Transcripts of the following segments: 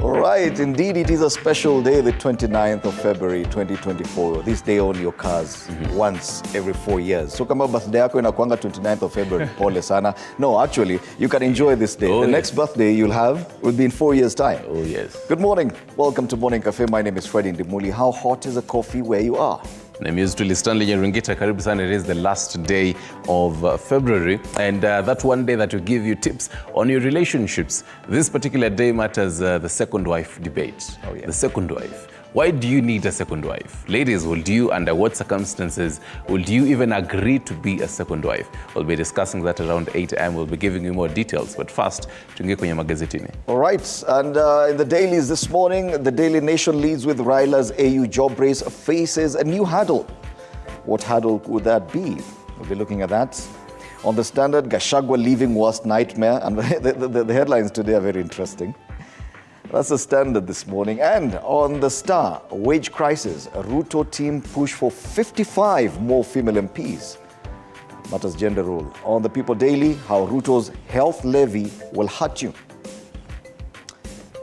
Right, indeed it is a special day, the 29th of February 2024. This day only occurs once every 4 years. So kama birthday yako inakuanga 29th of February, pole sana. No, actually, you can enjoy this day. The next birthday you'll have will be in 4 years' time. Oh, yes. Good morning. Welcome to Morning Cafe. My name is Freddie Ndimuli. How hot is a coffee where you are? Name is Stanley Nyerungita. Karibu sana. It is the last day of February, and that one day that will give you tips on your relationships. This particular day matters the second wife debate. Oh, yeah. The second wife. Why do you need a second wife? Ladies, would you, under what circumstances, would you even agree to be a second wife? We'll be discussing that around 8 a.m. We'll be giving you more details. But first, tuingie kwenye magazetini. All right, and in the dailies this morning, the Daily Nation leads with Raila's AU job race faces a new hurdle. What hurdle would that be? We'll be looking at that. On the Standard, Gachagua leaving worst nightmare. And the headlines today are very interesting. That's the Standard this morning. And on the Star, wage crisis. A Ruto team push for 55 more female MPs. Matters gender role. On the People Daily, how Ruto's health levy will hurt you.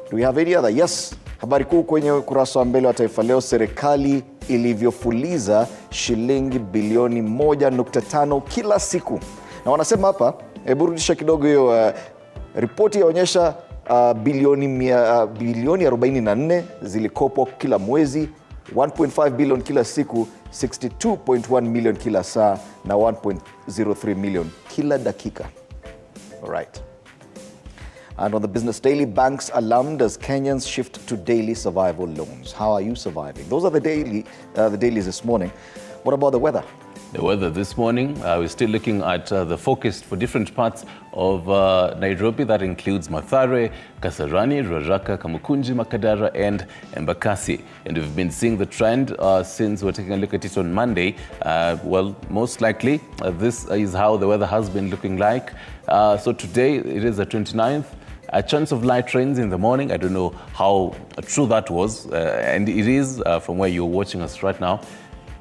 Do we have any other? Yes. Habari kuu kwenye ukurasa wa mbele wa Taifa Leo, serikali ilivyofuliza shilingi bilioni 1.5 kila siku. Na wanasema hapa, burudisha kidogo hiyo ripoti yaonyesha bilioni 44 zilikopwa kila mwezi, 1.5 billion kila siku, 62.1 million kila saa na 1.03 million kila dakika. All right. And on the Business Daily, banks alarmed as Kenyans shift to daily survival loans. How are you surviving? Those are the dailies this morning. What about the weather? The weather this morning, we're still looking at the forecast for different parts of Nairobi. That includes Mathare, Kasarani, Ruaraka, Kamukunji, Makadara, and Embakasi. And we've been seeing the trend since we're taking a look at it on Monday. Well, most likely, this is how the weather has been looking like. So today, it is the 29th. A chance of light rains in the morning. I don't know how true that was. And it is from where you're watching us right now.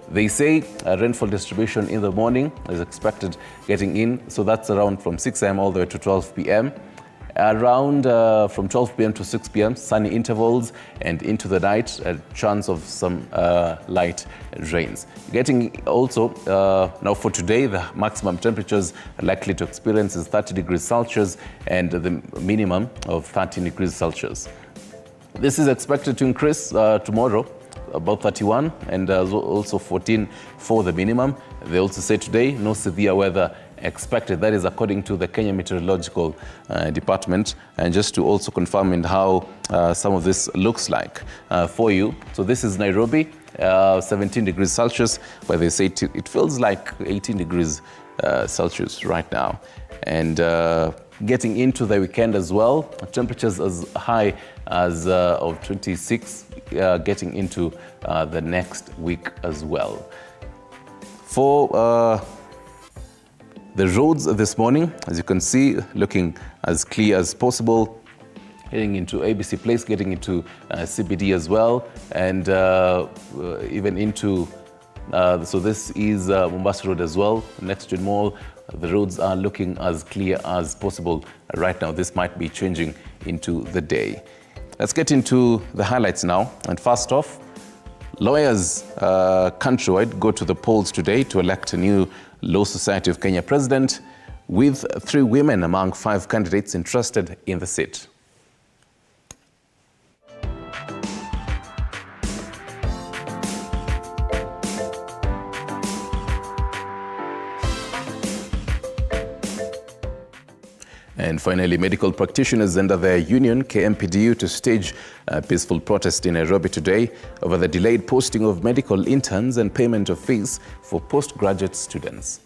They say rainfall distribution in the morning is expected getting in. So that's around from 6 a.m. all the way to 12 p.m. Around from 12 p.m. to 6 p.m. sunny intervals, and into the night a chance of some light rains. Getting also, now for today, the maximum temperatures likely to experience is 30 degrees Celsius and the minimum of 13 degrees Celsius. This is expected to increase tomorrow, about 31, and also 14 for the minimum. They also say today, no severe weather expected. That is according to the Kenya Meteorological Department. And just to also confirm in how some of this looks like for you. So this is Nairobi, 17 degrees Celsius, where they say it feels like 18 degrees Celsius right now. And getting into the weekend as well, temperatures as high as of 26, getting into the next week as well. For the roads this morning, as you can see, looking as clear as possible, heading into ABC Place, getting into CBD as well, and even into, so this is Mombasa Road as well, next to Mall. The roads are looking as clear as possible right now. This might be changing into the day. Let's get into the highlights now. And first off, lawyers countrywide go to the polls today to elect a new Law Society of Kenya president, with 3 women among 5 candidates interested in the seat. And finally, medical practitioners under their union, KMPDU, to stage a peaceful protest in Nairobi today over the delayed posting of medical interns and payment of fees for postgraduate students.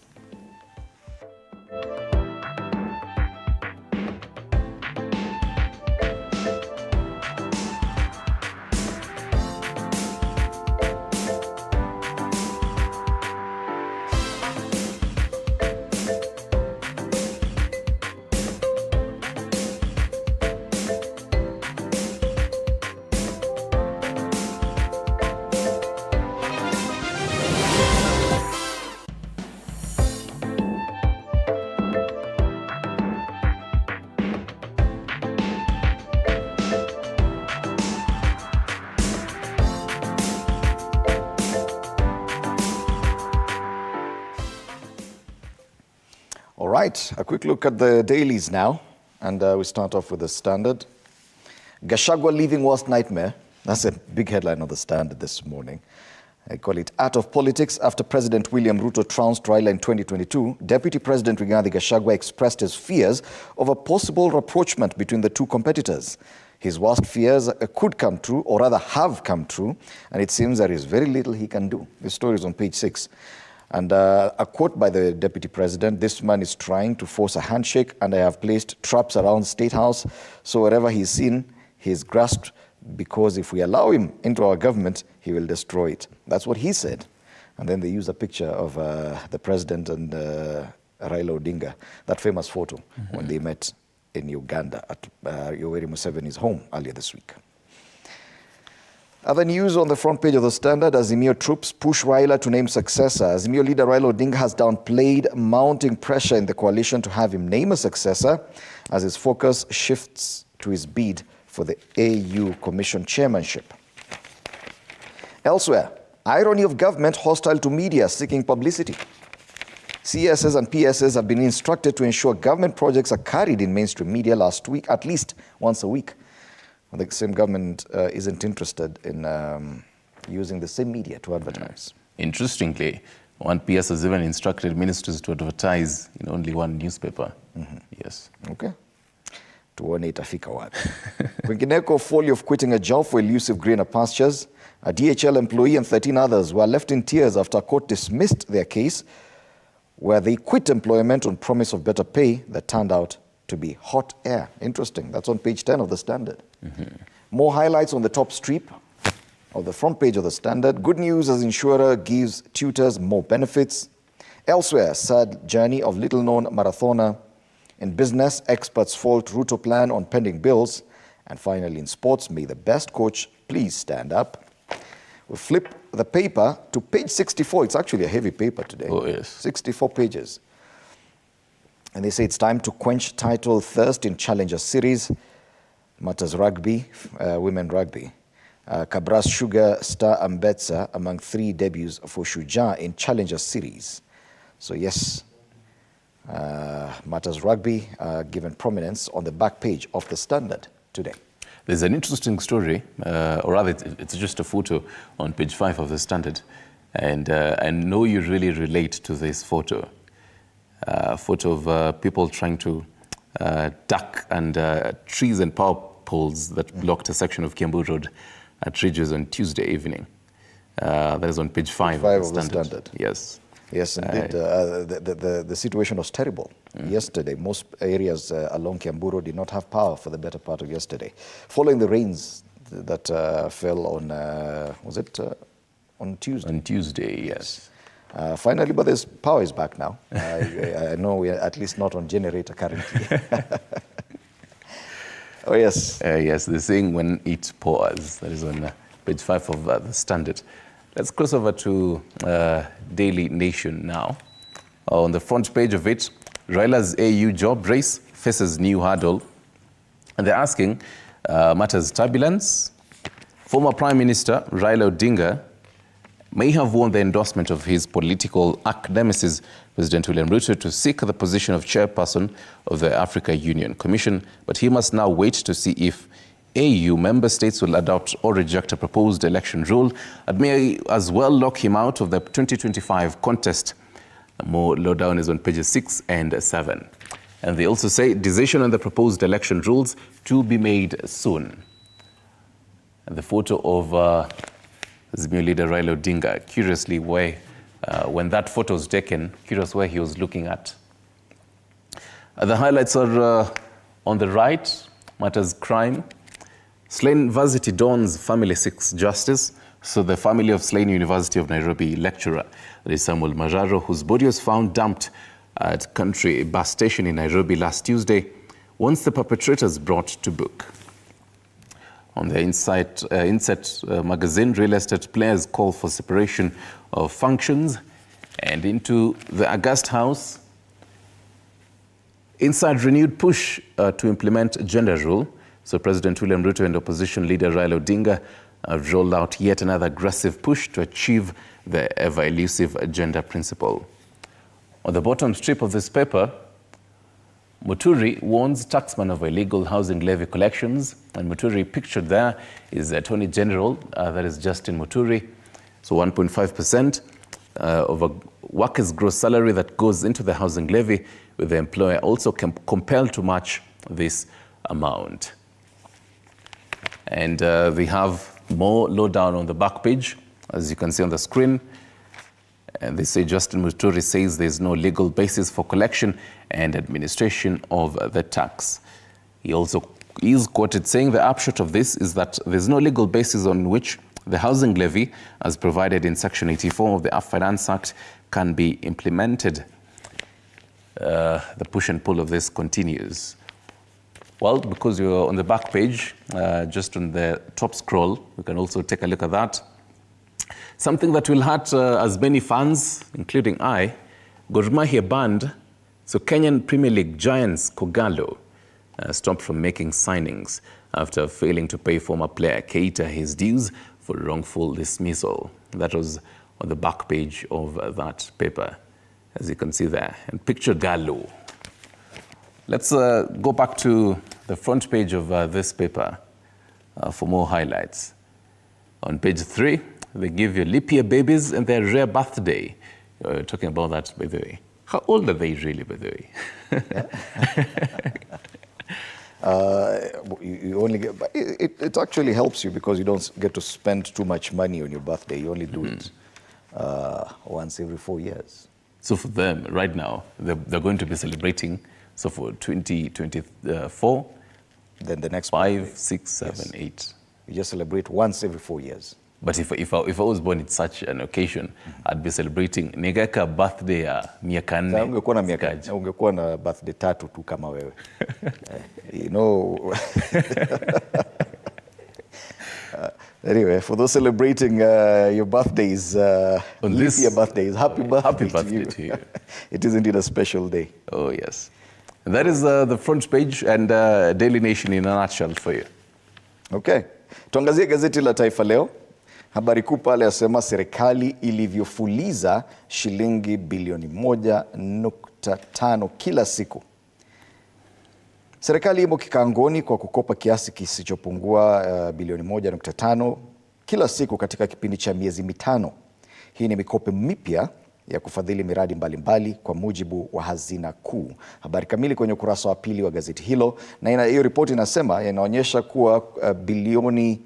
right, a quick look at the dailies now. And we start off with the Standard. Gachagua leaving worst nightmare. That's a big headline on the Standard this morning. I call it Art of Politics. After President William Ruto trounced Raila in 2022, Deputy President Rigathi Gachagua expressed his fears of a possible rapprochement between the two competitors. His worst fears could come true, or rather have come true, and it seems there is very little he can do. The story is on page 6. And a quote by the Deputy President, "This man is trying to force a handshake, and I have placed traps around State House, so wherever he's seen, he's grasped, because if we allow him into our government, he will destroy it." That's what he said. And then they use a picture of the President and Raila Odinga, that famous photo when they met in Uganda at Yoweri Museveni's home earlier this week. Other news on the front page of the Standard: Azimio troops push Raila to name successor. Azimio leader Raila Odinga has downplayed mounting pressure in the coalition to have him name a successor, as his focus shifts to his bid for the AU Commission chairmanship. Elsewhere, irony of government hostile to media seeking publicity. CSs and PSs have been instructed to ensure government projects are carried in mainstream media last week, at least once a week. The same government isn't interested in using the same media to advertise. Interestingly, one PS has even instructed ministers to advertise in only one newspaper. Yes. Okay. Tuone itafika wapi. Kwingineko, folly of quitting a job for elusive greener pastures. A DHL employee and 13 others were left in tears after a court dismissed their case, where they quit employment on promise of better pay that turned out to be hot air. Interesting. That's on page 10 of the Standard. More highlights on the top strip of the front page of the Standard. Good news as insurer gives tutors more benefits. Elsewhere, sad journey of little-known marathoner. In business, experts fault Ruto plan on pending bills. And finally, in sports, may the best coach please stand up. We flip the paper to page 64. It's actually a heavy paper today. Oh, yes. 64 pages. And they say it's time to quench title thirst in Challenger Series. Matters rugby, women rugby. Kabras Sugar, Star Ambetsa among 3 debuts for Shujaa in Challenger Series. So yes, Matters rugby given prominence on the back page of the Standard today. There's an interesting story, or rather it's just a photo on page 5 of the Standard. And I know you really relate to this photo. A photo of people trying to duck and trees and power poles that blocked a section of Kiambu Road at Ridges on Tuesday evening. That is on page 5 of the Standard. Yes. Yes, indeed. The situation was terrible yesterday. Most areas along Kiambu Road did not have power for the better part of yesterday, following the rains that fell on, was it on Tuesday? On Tuesday, yes. Finally, but this power is back now. I know we are at least not on generator currently. Oh, yes. Yes, the saying when it pours. That is on page 5 of the Standard. Let's cross over to Daily Nation now. On the front page of it, Raila's AU job race faces new hurdle. And they're asking, matters turbulence? Former Prime Minister Raila Odinga may have won the endorsement of his political arch-nemesis, President William Ruto, to seek the position of chairperson of the Africa Union Commission, but he must now wait to see if AU member states will adopt or reject a proposed election rule that may as well lock him out of the 2025 contest. More lowdown is on pages 6 and 7. And they also say decision on the proposed election rules to be made soon. And the photo of Azimio leader Raila Odinga, curiously where, when that photo was taken, curious where he was looking at. The highlights are on the right, matters crime. Slain University Don's family seeks justice. So the family of slain University of Nairobi lecturer, that is Samuel Mararo, whose body was found dumped at Country bus station in Nairobi last Tuesday, wants the perpetrators brought to book. On the Inset magazine, real estate players call for separation of functions. And into the August House, inside renewed push to implement gender rule. So President William Ruto and opposition leader Raila Odinga have rolled out yet another aggressive push to achieve the ever-elusive gender principle. On the bottom strip of this paper, Muturi warns taxman of illegal housing levy collections. And Muturi, pictured there, is Attorney General, that is Justin Muturi. So 1.5% of a worker's gross salary that goes into the housing levy, with the employer also compelled to match this amount. And they have more lowdown on the back page, as you can see on the screen. And they say Justin Muturi says there's no legal basis for collection and administration of the tax. He also is quoted saying the upshot of this is that there's no legal basis on which the housing levy, as provided in Section 84 of the Finance Act, can be implemented. The push and pull of this continues. Well, because you're on the back page, just on the top scroll, we can also take a look at that. Something that will hurt as many fans, including I, Gor Mahia banned, so Kenyan Premier League giants Kogalo stopped from making signings after failing to pay former player Keita his dues for wrongful dismissal. That was on the back page of that paper, as you can see there. And picture Gallo. Let's go back to the front page of this paper for more highlights. On page 3, they give you leap year babies and their rare birthday. Talking about that, by the way. How old are they really, by the way? You only get, but it actually helps you because you don't get to spend too much money on your birthday. You only do it once every 4 years. So for them, right now, they're going to be celebrating. So for 2024, then the next 5, 6, 7, yes. 8. You just celebrate once every 4 years. But if I was born in such an occasion, I'd be celebrating nigeka birthday ya miaka 4. Ungekuwa na birthday 3 tu kama wewe. You know. Anyway, for those celebrating your birthdays, on this your birthdays, happy birthday to you. It is indeed a special day. Oh yes, and that is the front page and Daily Nation in a nutshell for you. Okay, tuangazie gazeti la Taifa Leo. Habari kuu pale yasema serikali ilivyofuliza shilingi bilioni 1.5 kila siku. Serikali imo kikangoni kwa kukopa kiasi kisichopungua bilioni 1.5 kila siku katika kipindi cha miezi mitano. Hii ni mikopo mipya ya kufadhili miradi mbalimbali kwa mujibu wa Hazina Kuu. Habari kamili kwenye ukurasa wa pili wa gazeti hilo, na hiyo ripoti inasema inaonyesha kuwa bilioni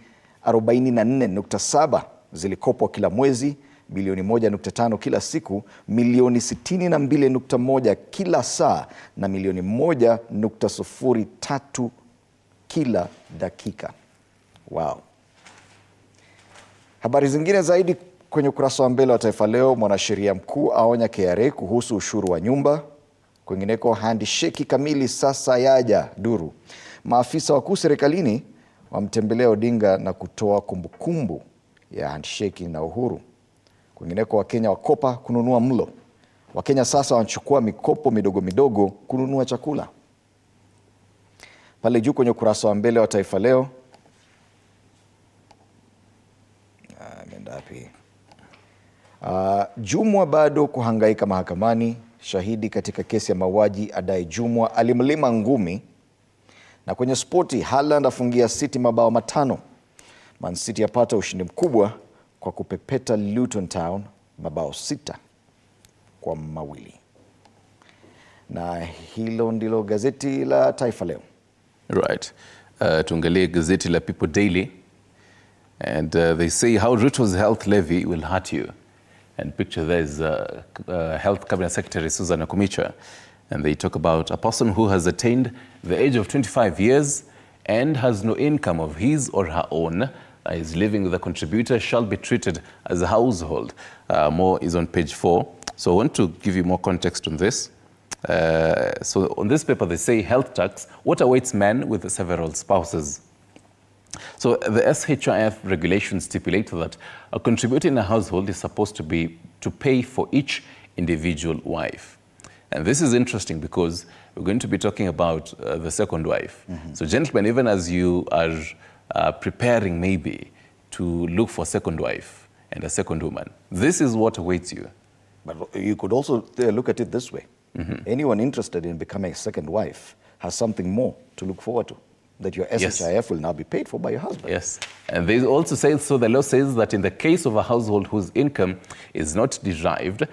44.7 zilikopwa kila mwezi, bilioni 1.5 kila siku, milioni 62.1 kila saa na milioni 1.03 kila dakika. Wow. Habari zingine zaidi kwenye ukurasa wa mbele wa Taifa Leo. Mwanasheria mkuu aonya KRA kuhusu ushuru wa nyumba. Kwingineko, handisheki kamili sasa yaja duru. Maafisa wakuu serikalini wamtembelea Odinga na kutoa kumbukumbu ya handshake na Uhuru. Kwingineko, Wakenya wakopa kununua mlo. Wakenya sasa wanachukua mikopo midogo midogo kununua chakula. Pale juu kwenye ukurasa wa mbele wa Taifa Leo. Jumwa bado kuhangaika mahakamani. Shahidi katika kesi ya mauaji adai Jumwa alimlima ngumi. Na kwenye spoti, Haaland afungia City mabao 5. Man City yapata ushindi mkubwa kwa kupepeta Luton Town mabao 6-2. Na hilo ndilo gazeti la Taifa Leo. Right. Tuangalie gazeti la People Daily. And they say how Ruto's health levy will hurt you. And picture there is Health Cabinet Secretary Susan Akumicha. And they talk about a person who has attained the age of 25 years and has no income of his or her own, is living with a contributor, shall be treated as a household. More is on page 4. So I want to give you more context on this. So on this paper, they say health tax, what awaits men with several spouses? So the SHIF regulations stipulate that a contributor in a household is supposed to pay for each individual wife. And this is interesting because we're going to be talking about the second wife. So gentlemen, even as you are preparing maybe to look for a second wife and a second woman, this is what awaits you. But you could also look at it this way. Anyone interested in becoming a second wife has something more to look forward to, that your SHIF will now be paid for by your husband. Yes, and they also say, so the law says that in the case of a household whose income is not derived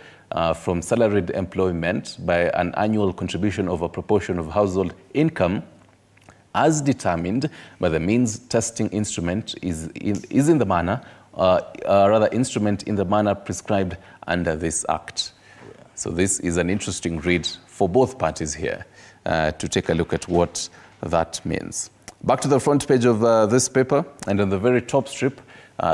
from salaried employment by an annual contribution of a proportion of household income as determined by the means testing instrument is in the manner, instrument in the manner prescribed under this Act. Yeah. So this is an interesting read for both parties here to take a look at what that means. Back to the front page of this paper, and on the very top strip,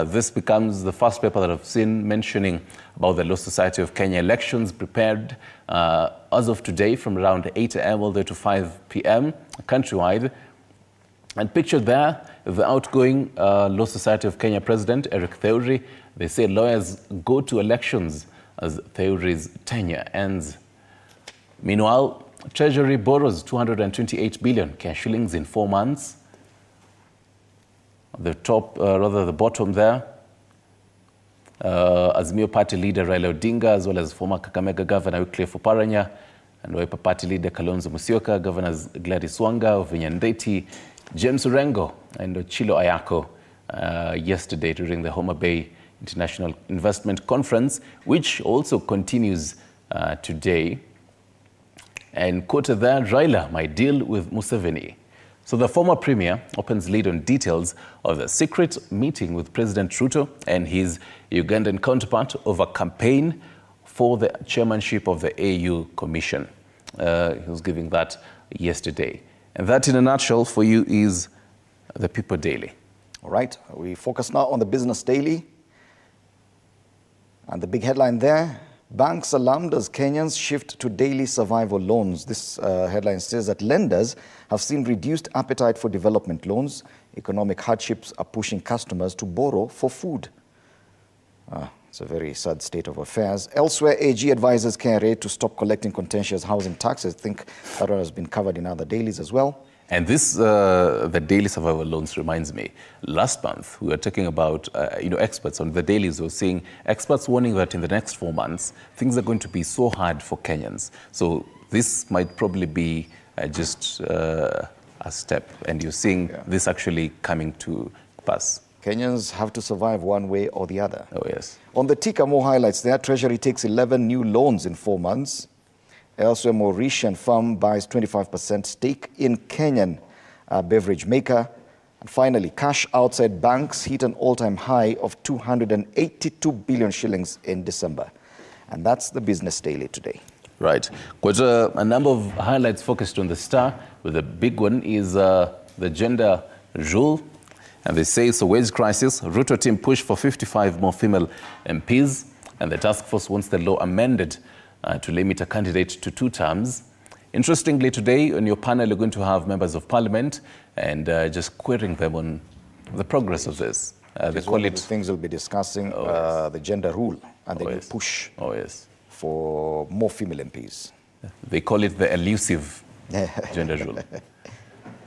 this becomes the first paper that I've seen mentioning about the Law Society of Kenya elections prepared as of today from around 8 a.m. all the way to 5 p.m. countrywide. And pictured there, the outgoing Law Society of Kenya president, Eric Theuri. They say lawyers go to elections as Theuri's tenure ends. Meanwhile, Treasury borrows 228 billion cash shillings in 4 months. The the bottom there, Azimio Party leader Raila Odinga, as well as former Kakamega Governor Wycliffe Oparanya, and Wiper Party leader Kalonzo Musyoka, Governors Gladys Wanga, Vinya Ndeti, James Orengo, and Chilo Ayako yesterday during the Homa Bay International Investment Conference, which also continues today. And quoted there, Raila might deal with Museveni. So the former premier opens lead on details of the secret meeting with President Ruto and his Ugandan counterpart over campaign for the chairmanship of the AU Commission. He was giving that yesterday. And that in a nutshell for you is the People Daily. All right, we focus now on the Business Daily. And the big headline there, banks alarmed as Kenyans shift to daily survival loans. This headline says that lenders have seen reduced appetite for development loans. Economic hardships are pushing customers to borrow for food. It's a very sad state of affairs. Elsewhere, AG advises KRA to stop collecting contentious housing taxes. I think that one has been covered in other dailies as well. And this, the daily survival loans reminds me, last month we were talking about, experts on the dailies were saying, experts warning that in the next 4 months, things are going to be so hard for Kenyans. So this might probably be just a step, and you're seeing this actually coming to pass. Kenyans have to survive one way or the other. Oh, yes. On the ticker, more highlights there. Treasury takes 11 new loans in 4 months. Elsewhere, Mauritian firm buys 25% stake in Kenyan beverage maker. And finally, cash outside banks hit an all-time high of 282 billion shillings in December. And that's the Business Daily today. Right. Quite a number of highlights focused on the Star, but the big one is the gender rule. And they say it's a wage crisis. Ruto team push for 55 more female MPs. And the task force wants the law amended to limit a candidate to 2 terms. Interestingly, today on your panel, you're going to have members of parliament and just querying them on the progress of this. They call it... The things we'll be discussing, the gender rule, and they will push for more female MPs. They call it the elusive gender rule.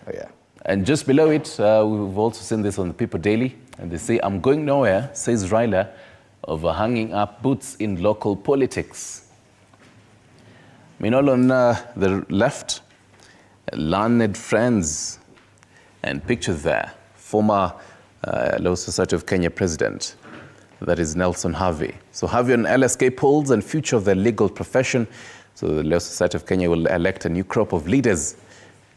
Oh, yeah. And just below it, we've also seen this on the People Daily, and they say, I'm going nowhere, says Raila, over hanging up boots in local politics. Meanwhile, on the left, learned friends, and pictures there, former Law Society of Kenya president, that is Nelson Harvey. So Harvey on LSK polls and future of the legal profession. So the Law Society of Kenya will elect a new crop of leaders.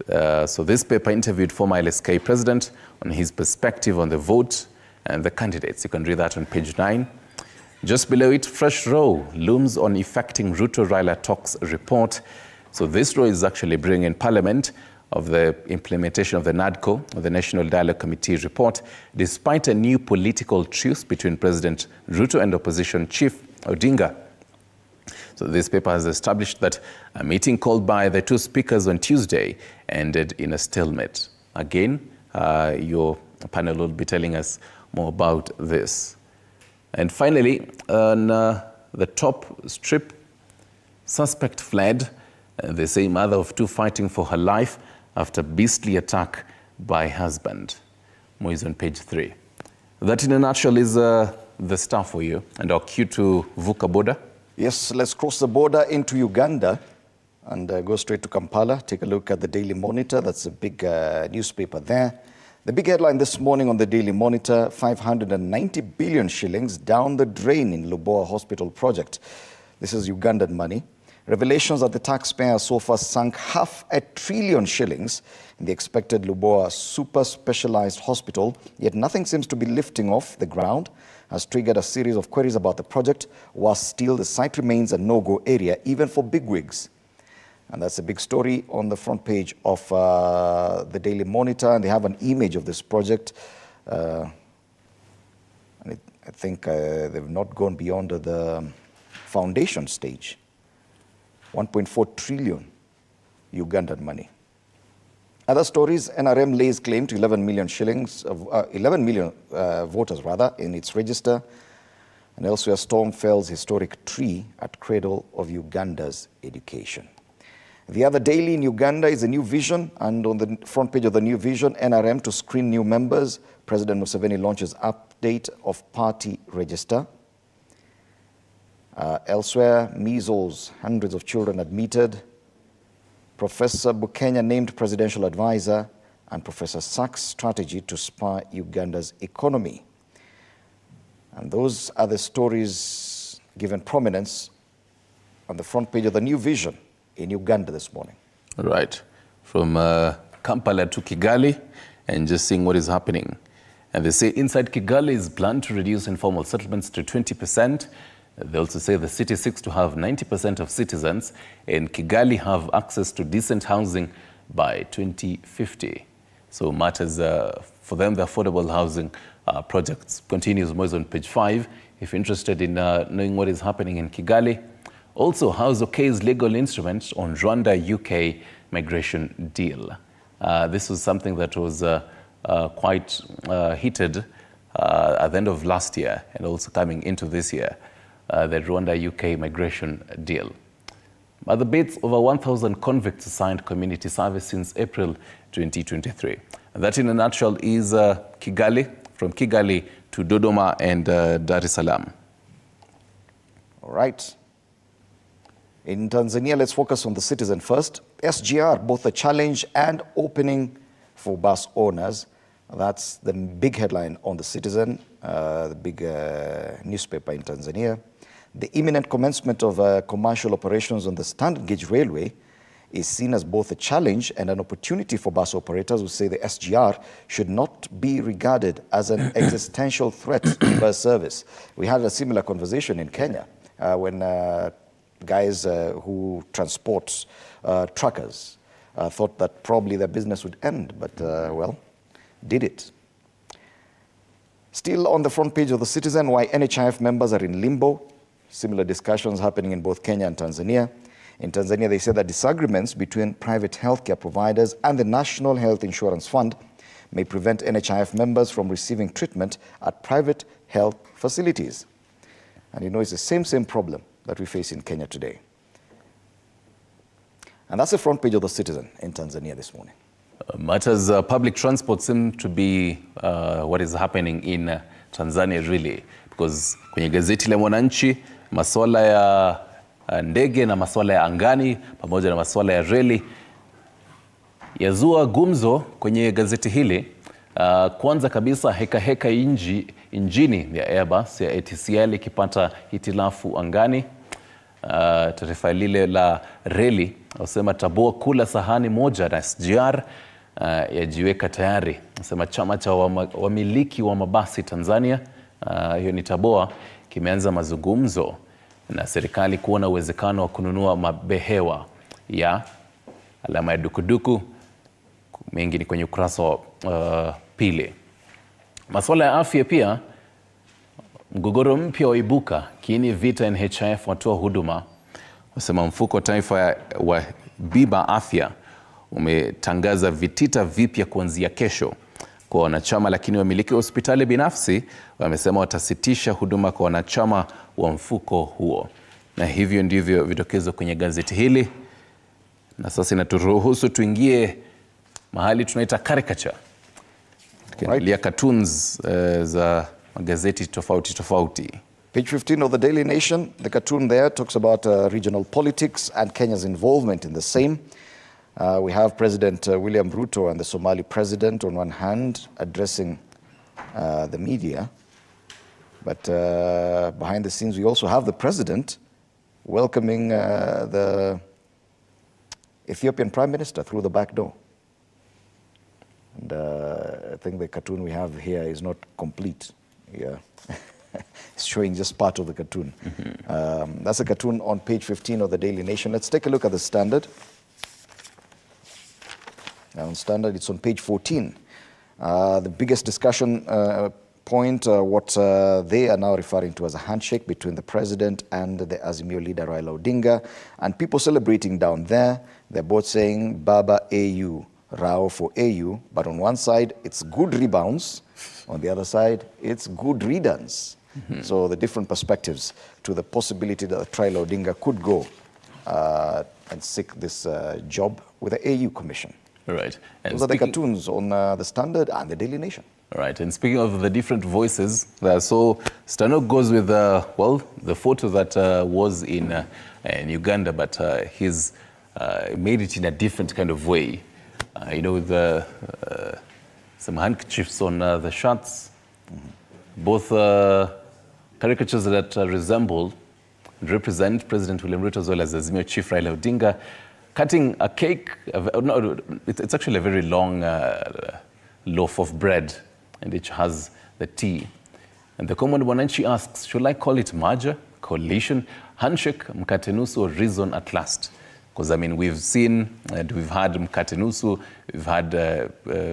So this paper interviewed former LSK president on his perspective on the vote and the candidates. You can read that on page 9. Just below it, fresh row looms on effecting Ruto-Raila talks report. So this row is actually bringing in Parliament of the implementation of the NADCO, the National Dialogue Committee report, despite a new political truce between President Ruto and opposition chief Odinga. So this paper has established that a meeting called by the 2 speakers on Tuesday ended in a stalemate. Again, your panel will be telling us more about this. And finally, on the top strip, suspect fled. They say mother of 2 fighting for her life after beastly attack by husband. More is on page 3. That in a nutshell is the Star for you. And our cue to Vuka border. Yes, let's cross the border into Uganda. and go straight to Kampala. Take a look at the Daily Monitor. That's a big newspaper there. The big headline this morning on the Daily Monitor, 590 billion shillings down the drain in Lubowa Hospital project. This is Ugandan money. Revelations that the taxpayer so far sunk $500 billion shillings in the expected Lubowa super specialized hospital, yet nothing seems to be lifting off the ground, has triggered a series of queries about the project, while still the site remains a no-go area, even for bigwigs. And that's a big story on the front page of the Daily Monitor, and they have an image of this project. I think they've not gone beyond the foundation stage. 1.4 trillion Ugandan money. Other stories, NRM lays claim to 11 million shillings, 11 million voters rather, in its register. And elsewhere, storm fells historic tree at cradle of Uganda's education. The other daily in Uganda is a New Vision, and on the front page of the New Vision, NRM to screen new members. President Museveni launches update of party register. Elsewhere, measles, hundreds of children admitted. Professor Bukenya named presidential advisor, and Professor Sachs' strategy to spur Uganda's economy. And those are the stories given prominence on the front page of the New Vision in Uganda this morning. Right. From Kampala to Kigali, and just seeing what is happening. And they say inside Kigali is planned to reduce informal settlements to 20%. They also say the city seeks to have 90% of citizens in Kigali have access to decent housing by 2050. So matters for them, the affordable housing projects continues more on page 5. If you're interested in knowing what is happening in Kigali. Also, House OK's legal instruments on Rwanda-UK migration deal. This was something that was quite heated at the end of last year and also coming into this year. The Rwanda-UK migration deal. At the bits, over 1,000 convicts signed community service since April 2023. And that in a nutshell is Kigali, from Kigali to Dodoma and Dar es Salaam. All right. In Tanzania, let's focus on the Citizen first. SGR, both a challenge and opening for bus owners. That's the big headline on the Citizen, the big newspaper in Tanzania. The imminent commencement of commercial operations on the standard gauge railway is seen as both a challenge and an opportunity for bus operators who say the SGR should not be regarded as an existential threat to bus service. We had a similar conversation in Kenya when guys who transport truckers thought that probably their business would end, but well, did it. Still on the front page of the Citizen, why NHIF members are in limbo. Similar discussions happening in both Kenya and Tanzania. In Tanzania, they say that disagreements between private healthcare providers and the National Health Insurance Fund may prevent NHIF members from receiving treatment at private health facilities. And you know, it's the same problem that we face in Kenya today. And that's the front page of the Citizen in Tanzania this morning. Matters public transport seem to be what is happening in Tanzania really, because kwenye gazeti la Mwananchi masuala ya ndege na masuala ya angani pamoja na masuala ya reli yazua gumzo kwenye gazeti hili. Kwanza kabisa heka injini ya Airbus ya ATCL ikipata hitilafu angani. Taarifa lile la reli wasema Tabua kula sahani moja na SGR yajiweka tayari. Wasema chama cha wamiliki wa mabasi Tanzania, hiyo ni Tabua, kimeanza mazungumzo na serikali kuona uwezekano wa kununua mabehewa ya alama ya dukuduku. Mengi ni kwenye ukurasa wa pili. Masuala ya afya pia, mgogoro mpya waibuka kiini vita NHIF watoa huduma. Wasema mfuko wa taifa wa bima afya umetangaza vitita vipya kuanzia kesho kwa wanachama, lakini wamiliki wa hospitali binafsi wamesema watasitisha huduma kwa wanachama wa mfuko huo. Na hivyo ndivyo vidokezo kwenye gazeti hili. Na sasa inaturuhusu tuingie mahali tunaita caricature. Tukiangalia cartoons za magazeti tofauti. Page 15 of the Daily Nation, the cartoon there talks about regional politics and Kenya's involvement in the same. We have President William Ruto and the Somali president on one hand addressing the media. But behind the scenes, we also have the president welcoming the Ethiopian prime minister through the back door. And I think the cartoon we have here is not complete. Yeah. It's showing just part of the cartoon. That's a cartoon on page 15 of the Daily Nation. Let's take a look at the Standard. Now on Standard, it's on page 14. The biggest discussion point, what they are now referring to as a handshake between the president and the Azimio leader Raila Odinga, and people celebrating down there. They're both saying Baba AU, Rao for AU, but on one side it's good rebounds, on the other side it's good riddance. So the different perspectives to the possibility that Raila Odinga could go and seek this job with the AU Commission. Right. And those are the cartoons on the Standard and the Daily Nation. Right, and speaking of the different voices, so Stano goes with, well, the photo that was in Uganda, but he's made it in a different kind of way. You know, with some handkerchiefs on the shirts, both caricatures that resemble and represent President William Ruto as well as Azimio Chief Raila Odinga, cutting a cake. No, it's actually a very long loaf of bread, and each has the tea. And the common Wananchi asks, should I call it merger, coalition, handshake, mkate nusu, or reason at last? Because, I mean, we've seen and we've had mkate nusu, we've had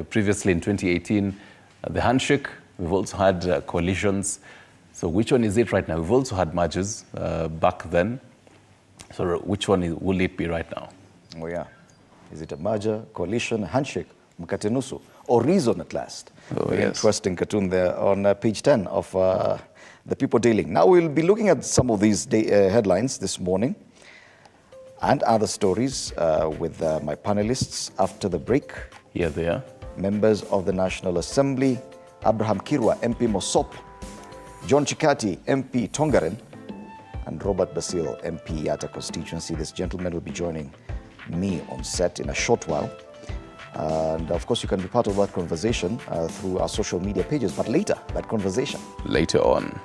previously in 2018 the handshake, we've also had coalitions. So which one is it right now? We've also had mergers back then. So which one will it be right now? Oh yeah. Is it a merger, coalition, handshake, mkate nusu, or reason at last? Oh, Very yes. interesting cartoon there on page 10 of the People Daily. Now we'll be looking at some of these headlines this morning and other stories with my panelists after the break. Here they are. Members of the National Assembly, Abraham Kirwa, MP Mosop, John Chikati, MP Tongaren, and Robert Basil, MP Yata constituency. This gentleman will be joining me on set in a short while. And of course, you can be part of that conversation through our social media pages, but later, that conversation. Later on,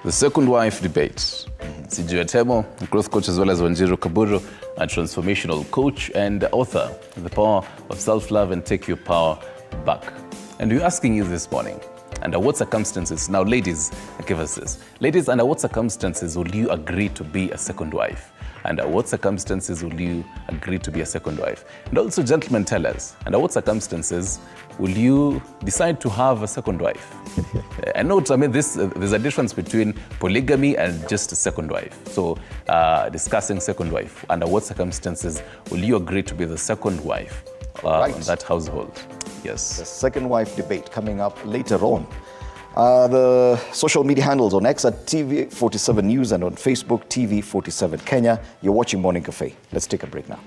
the second wife debate. Sijua Temo, growth coach, as well as Wanjiru Kaburu, a transformational coach and author, The Power of Self-Love and Take Your Power Back. And we're asking you this morning, under what circumstances, now ladies, give us this. Ladies, under what circumstances will you agree to be a second wife? Under what circumstances will you agree to be a second wife? And also, gentlemen, tell us, under what circumstances will you decide to have a second wife? I know, I mean, there's a difference between polygamy and just a second wife. So, discussing second wife, under what circumstances will you agree to be the second wife Right. in that household? Yes. The second wife debate coming up later on. The social media handles on X at TV47 News and on Facebook, TV47 Kenya. You're watching Morning Cafe. Let's take a break now.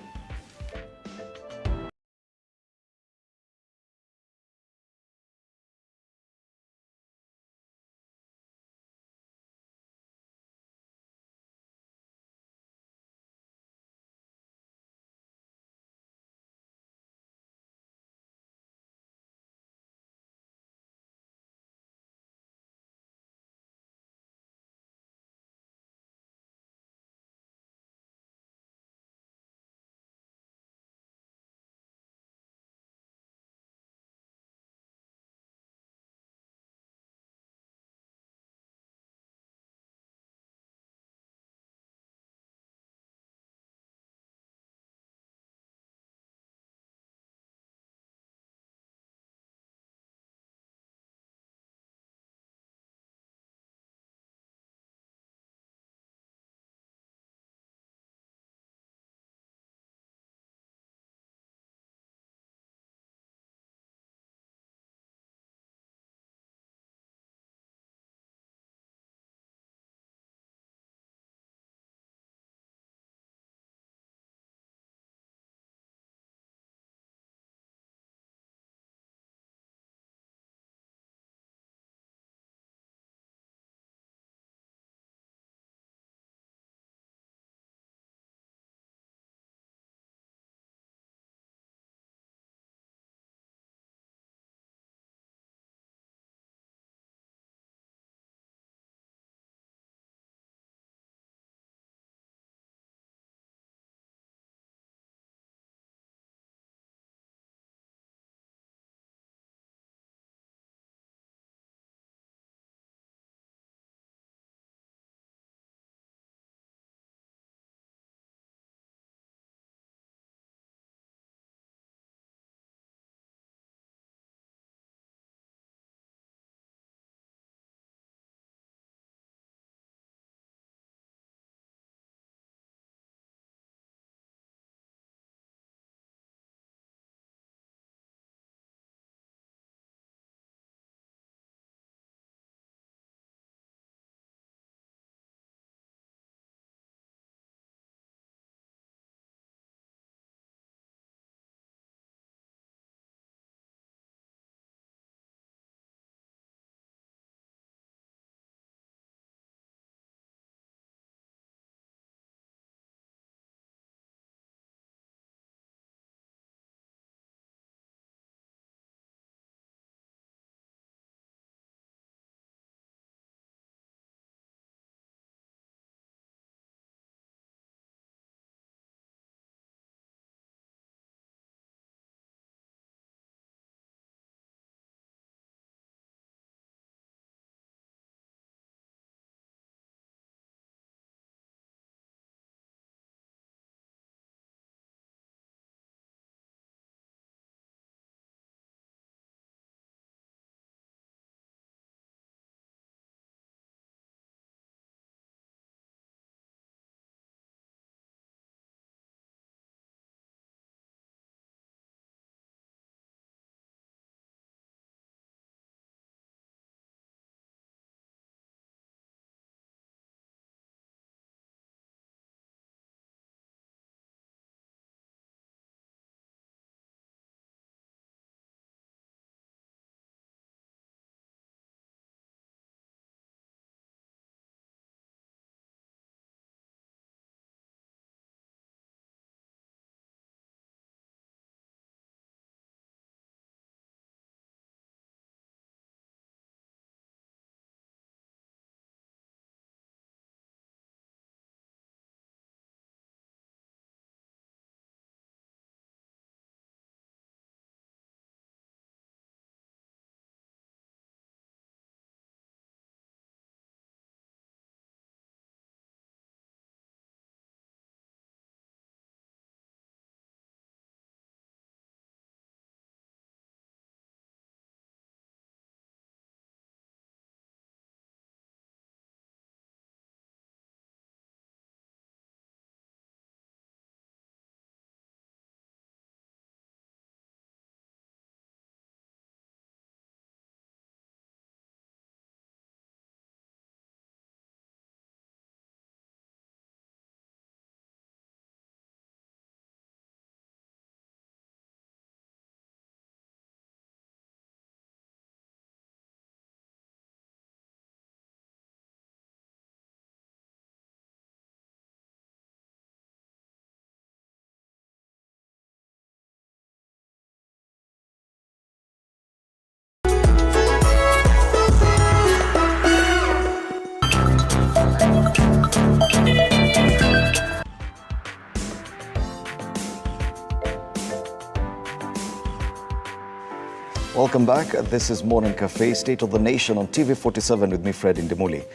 Welcome back. This is Morning Cafe, State of the Nation on TV47 with me, Fred Indemuli.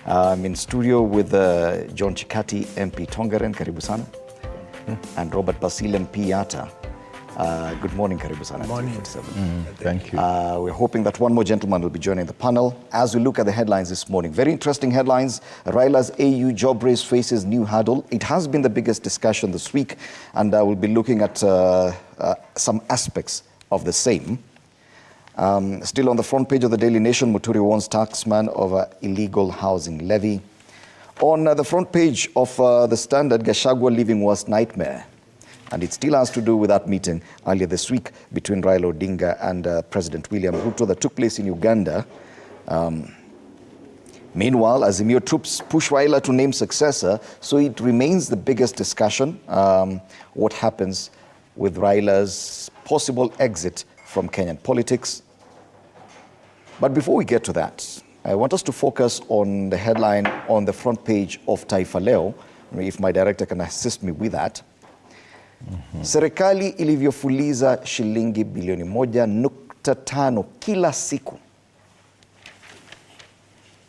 I'm in studio with John Chikati, MP Tongaren, karibu sana. And Robert Basile, MP Yata. Good morning, karibu sana. Good morning. Thank you. We're hoping that one more gentleman will be joining the panel as we look at the headlines this morning. Very interesting headlines. Raila's AU job race faces new hurdle. It has been the biggest discussion this week, and we'll be looking at some aspects of the same. Still on the front page of the Daily Nation, Muturi warns taxman over illegal housing levy. On the front page of the Standard, Gachagua leaving worst nightmare. And it still has to do with that meeting earlier this week between Raila Odinga and President William Ruto that took place in Uganda. Meanwhile, Azimio troops push Raila to name successor, so it remains the biggest discussion, what happens with Raila's possible exit from Kenyan politics. But before we get to that, I want us to focus on the headline on the front page of Taifa Leo, if my director can assist me with that. Serikali ilivyofuliza shilingi bilioni 1.5 kila siku.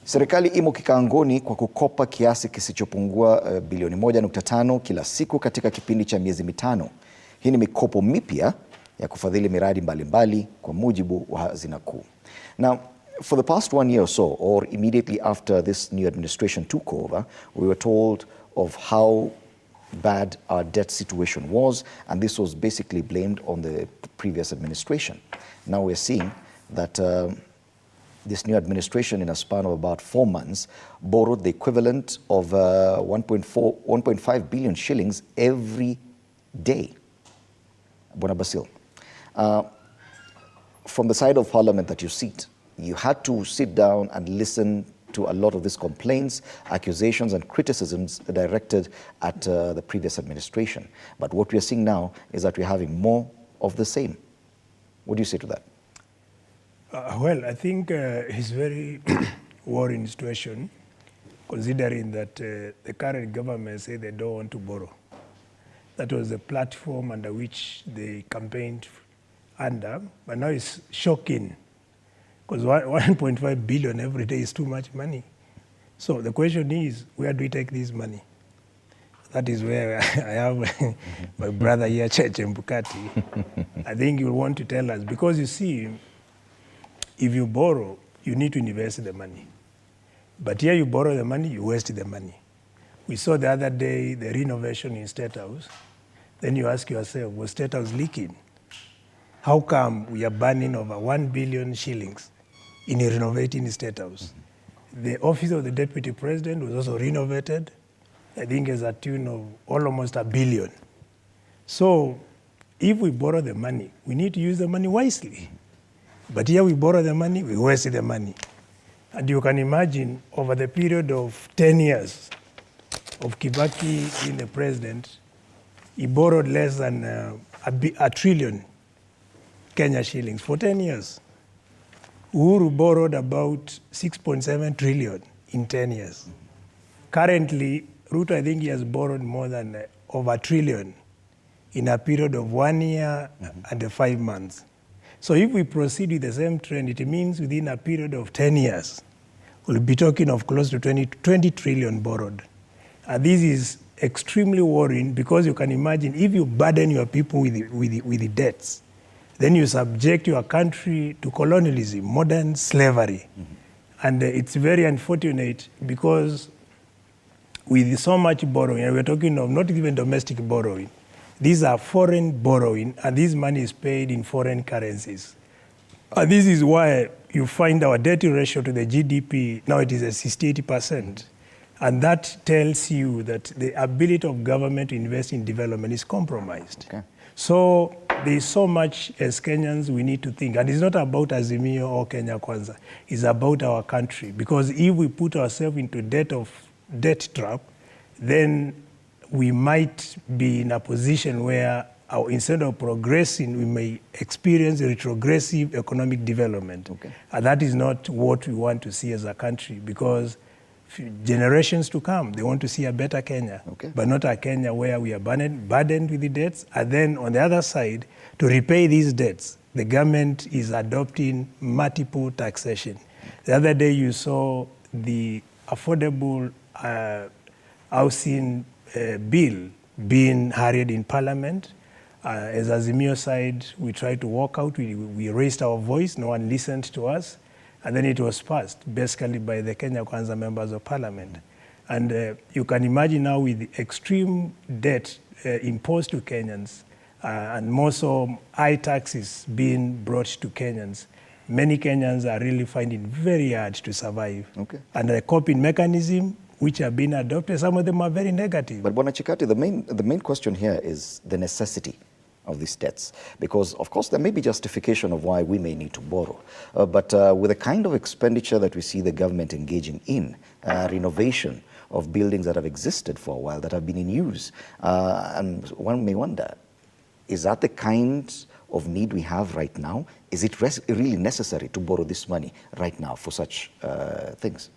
Serikali imo kikaangoni kwa kukopa kiasi kisichopungua bilioni 1.5 kila siku katika kipindi cha miezi mitano. Hii ni mikopo mipya ya kufadhili miradi mbalimbali kwa mujibu wa hazina kuu. Now, for the past 1 year or so, or immediately after this new administration took over, we were told of how bad our debt situation was, and this was basically blamed on the previous administration. Now we're seeing that this new administration, in a span of about 4 months, borrowed the equivalent of 1.5 billion shillings every day. Bwana Basile, from the side of parliament that you sit, you had to sit down and listen to a lot of these complaints, accusations and criticisms directed at the previous administration. But what we are seeing now is that we're having more of the same. What do you say to that? Well, I think it's very worrying situation, considering that the current government say they don't want to borrow. That was the platform under which they campaigned under, but now it's shocking because 1.5 billion every day is too much money. So the question is, where do we take this money? That is where I have my brother here, Cheche Mbukati. I think you want to tell us, because you see, if you borrow, you need to invest the money. But here you borrow the money, you waste the money. We saw the other day the renovation in State House. Then you ask yourself, was State House leaking? How come we are burning over 1 billion shillings in renovating the State House? The office of the Deputy President was also renovated, I think as a tune of almost $1 billion. So if we borrow the money, we need to use the money wisely. But here we borrow the money, we waste the money. And you can imagine over the period of 10 years of Kibaki being the president, he borrowed less than a trillion Kenya shillings for 10 years. Uhuru borrowed about 6.7 trillion in 10 years. Currently, Ruto, I think he has borrowed more than over a trillion in a period of 1 year and 5 months. So if we proceed with the same trend, it means within a period of 10 years, we'll be talking of close to 20 trillion borrowed. And this is extremely worrying, because you can imagine if you burden your people with the debts, then you subject your country to colonialism, modern slavery. And it's very unfortunate, because with so much borrowing, and we're talking of not even domestic borrowing, these are foreign borrowing, and this money is paid in foreign currencies. And this is why you find our debt ratio to the GDP, now it is at 68%. And that tells you that the ability of government to invest in development is compromised. Okay. So there's so much as Kenyans we need to think. And it's not about Azimio or Kenya Kwanza. It's about our country. Because if we put ourselves into debt trap, then we might be in a position where instead of progressing, we may experience retrogressive economic development. Okay. And that is not what we want to see as a country, because generations to come, they want to see a better Kenya, but not a Kenya where we are burdened with the debts, and then on the other side, to repay these debts, the government is adopting multiple taxation. The other day you saw the affordable housing bill being hurried in Parliament. As Azimio side, we tried to walk out. We raised our voice. No one listened to us. And then it was passed, basically by the Kenya Kwanza members of Parliament. And you can imagine now with the extreme debt imposed to Kenyans and more so high taxes being brought to Kenyans, many Kenyans are really finding it very hard to survive. Okay. And the coping mechanism which have been adopted, some of them are very negative. But Bwana Chikati, the main question here is the necessity of these debts, because of course there may be justification of why we may need to borrow, but with the kind of expenditure that we see the government engaging in, renovation of buildings that have existed for a while, that have been in use, and one may wonder, is that the kind of need we have right now? Is it really necessary to borrow this money right now for such things?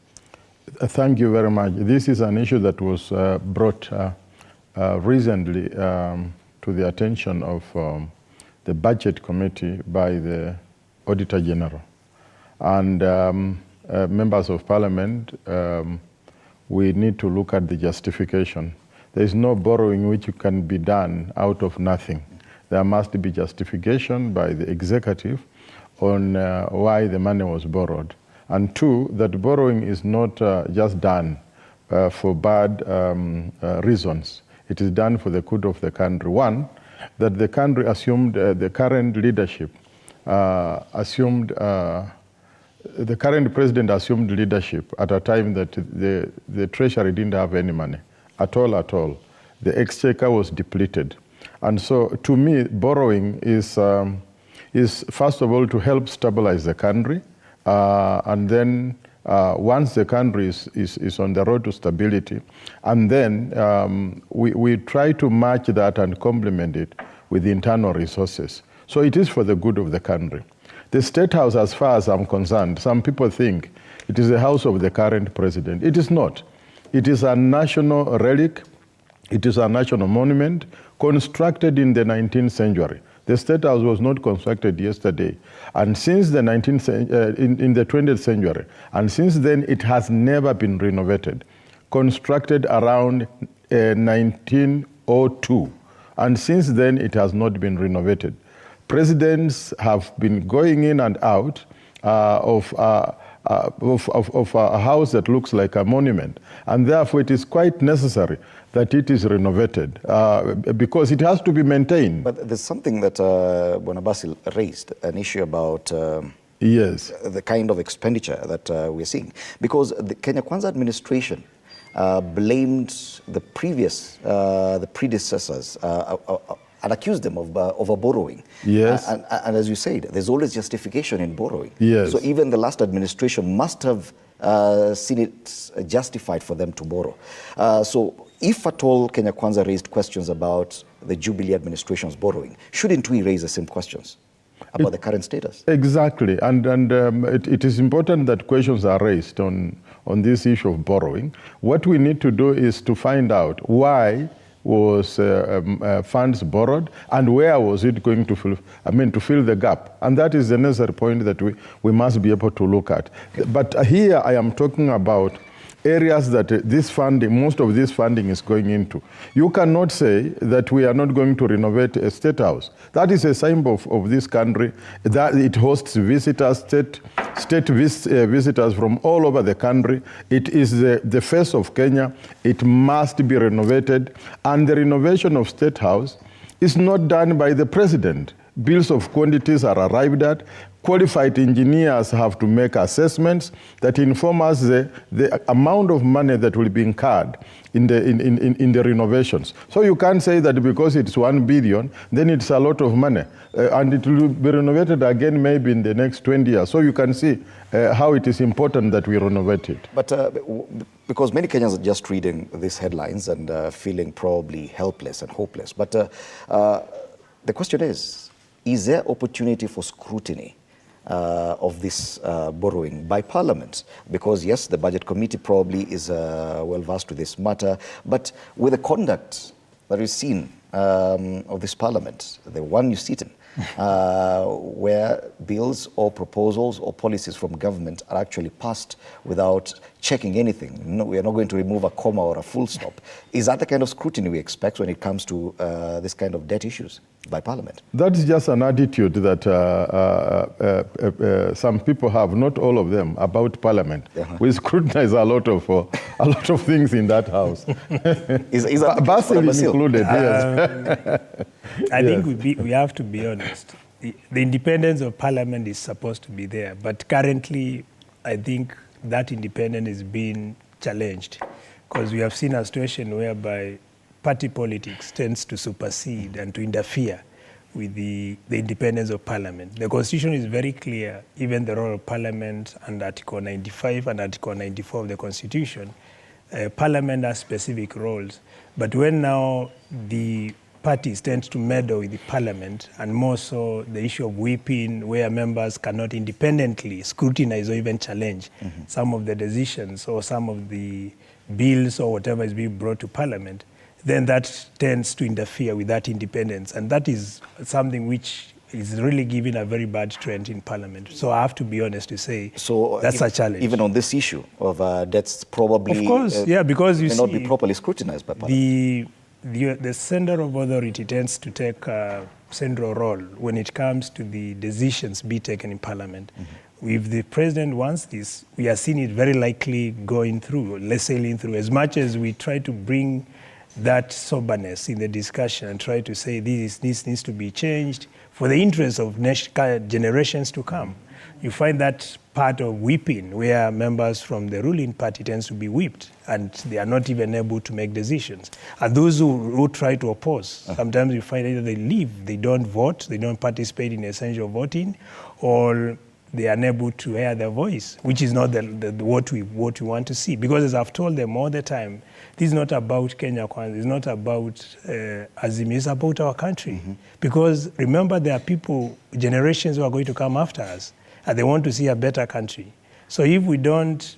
Thank you very much. This is an issue that was brought recently to the attention of the Budget Committee by the Auditor General. And members of Parliament, we need to look at the justification. There is no borrowing which can be done out of nothing. There must be justification by the executive on why the money was borrowed. And two, that borrowing is not just done for bad reasons. It is done for the good of the country. One, that the country assumed, the current leadership the current president assumed leadership at a time that the treasury didn't have any money at all. The exchequer was depleted. And so to me, borrowing is first of all to help stabilize the country. And then once the country is on the road to stability, and then we try to match that and complement it with internal resources. So it is for the good of the country. The State House, as far as I'm concerned, some people think it is the house of the current president. It is not. It is a national relic. It is a national monument constructed in the 19th century. The State House was not constructed yesterday. And since the in the 20th century, and since then it has never been renovated. Constructed around 1902. And since then it has not been renovated. Presidents have been going in and out of a house that looks like a monument. And therefore it is quite necessary that it is renovated because it has to be maintained. But there's something that Bwana Basil raised, an issue about yes, the kind of expenditure that we're seeing. Because the Kenya Kwanza administration blamed the predecessors and accused them of borrowing. Yes. And as you said, there's always justification in borrowing. Yes. So even the last administration must have seen it justified for them to borrow. So if at all Kenya Kwanza raised questions about the Jubilee administration's borrowing, shouldn't we raise the same questions about the current status? Exactly, and it is important that questions are raised on this issue of borrowing. What we need to do is to find out why was funds borrowed and where was it going to fill, to fill the gap. And that is the necessary point that we must be able to look at. But here I am talking about areas that this funding, most of this funding is going into. You cannot say that we are not going to renovate a State House. That is a symbol of this country, that it hosts visitors, visitors from all over the country. It is the face of Kenya. It must be renovated. And the renovation of State House is not done by the president. Bills of quantities are arrived at. Qualified engineers have to make assessments that inform us the amount of money that will be incurred in the renovations. So you can't say that because it's 1 billion, then it's a lot of money. And it will be renovated again maybe in the next 20 years. So you can see how it is important that we renovate it. But because many Kenyans are just reading these headlines and feeling probably helpless and hopeless. But the question is there opportunity for scrutiny of this borrowing by Parliament? Because yes, the Budget Committee probably is well versed with this matter, but with the conduct that we've seen of this Parliament, the one you sit in, where bills or proposals or policies from government are actually passed without checking anything. No, we are not going to remove a comma or a full stop. Is that the kind of scrutiny we expect when it comes to this kind of debt issues by Parliament? That's just an attitude that some people have, not all of them, about Parliament. We scrutinize a lot of things in that house. Is that Basil included, yes. I think we have to be honest. The independence of Parliament is supposed to be there, but currently, I think that independence is being challenged because we have seen a situation whereby party politics tends to supersede and to interfere with the independence of Parliament. The Constitution is very clear, even the role of Parliament and Article 95 and Article 94 of the Constitution. Parliament has specific roles, but when now the parties tend to meddle with the Parliament, and more so the issue of whipping, where members cannot independently scrutinize or even challenge some of the decisions or some of the bills or whatever is being brought to Parliament, then that tends to interfere with that independence. And that is something which is really giving a very bad trend in Parliament. So I have to be honest to say that's a challenge. Even on this issue of debts, probably of course, yeah, because you may not be properly scrutinized by Parliament. The center of authority tends to take a central role when it comes to the decisions be taken in Parliament. If the president wants this, we are seeing it very likely going through, sailing through. As much as we try to bring that soberness in the discussion and try to say this needs to be changed for the interest of next generations to come, you find that part of whipping where members from the ruling party tends to be whipped and they are not even able to make decisions. And those who try to oppose, sometimes you find either they leave, they don't vote, they don't participate in essential voting, or they are unable to hear their voice, which is not what we want to see. Because as I've told them all the time, this is not about Kenya Kwanza, it's not about Azimio, it's about our country. Because remember, there are people, generations who are going to come after us, and they want to see a better country. So if we don't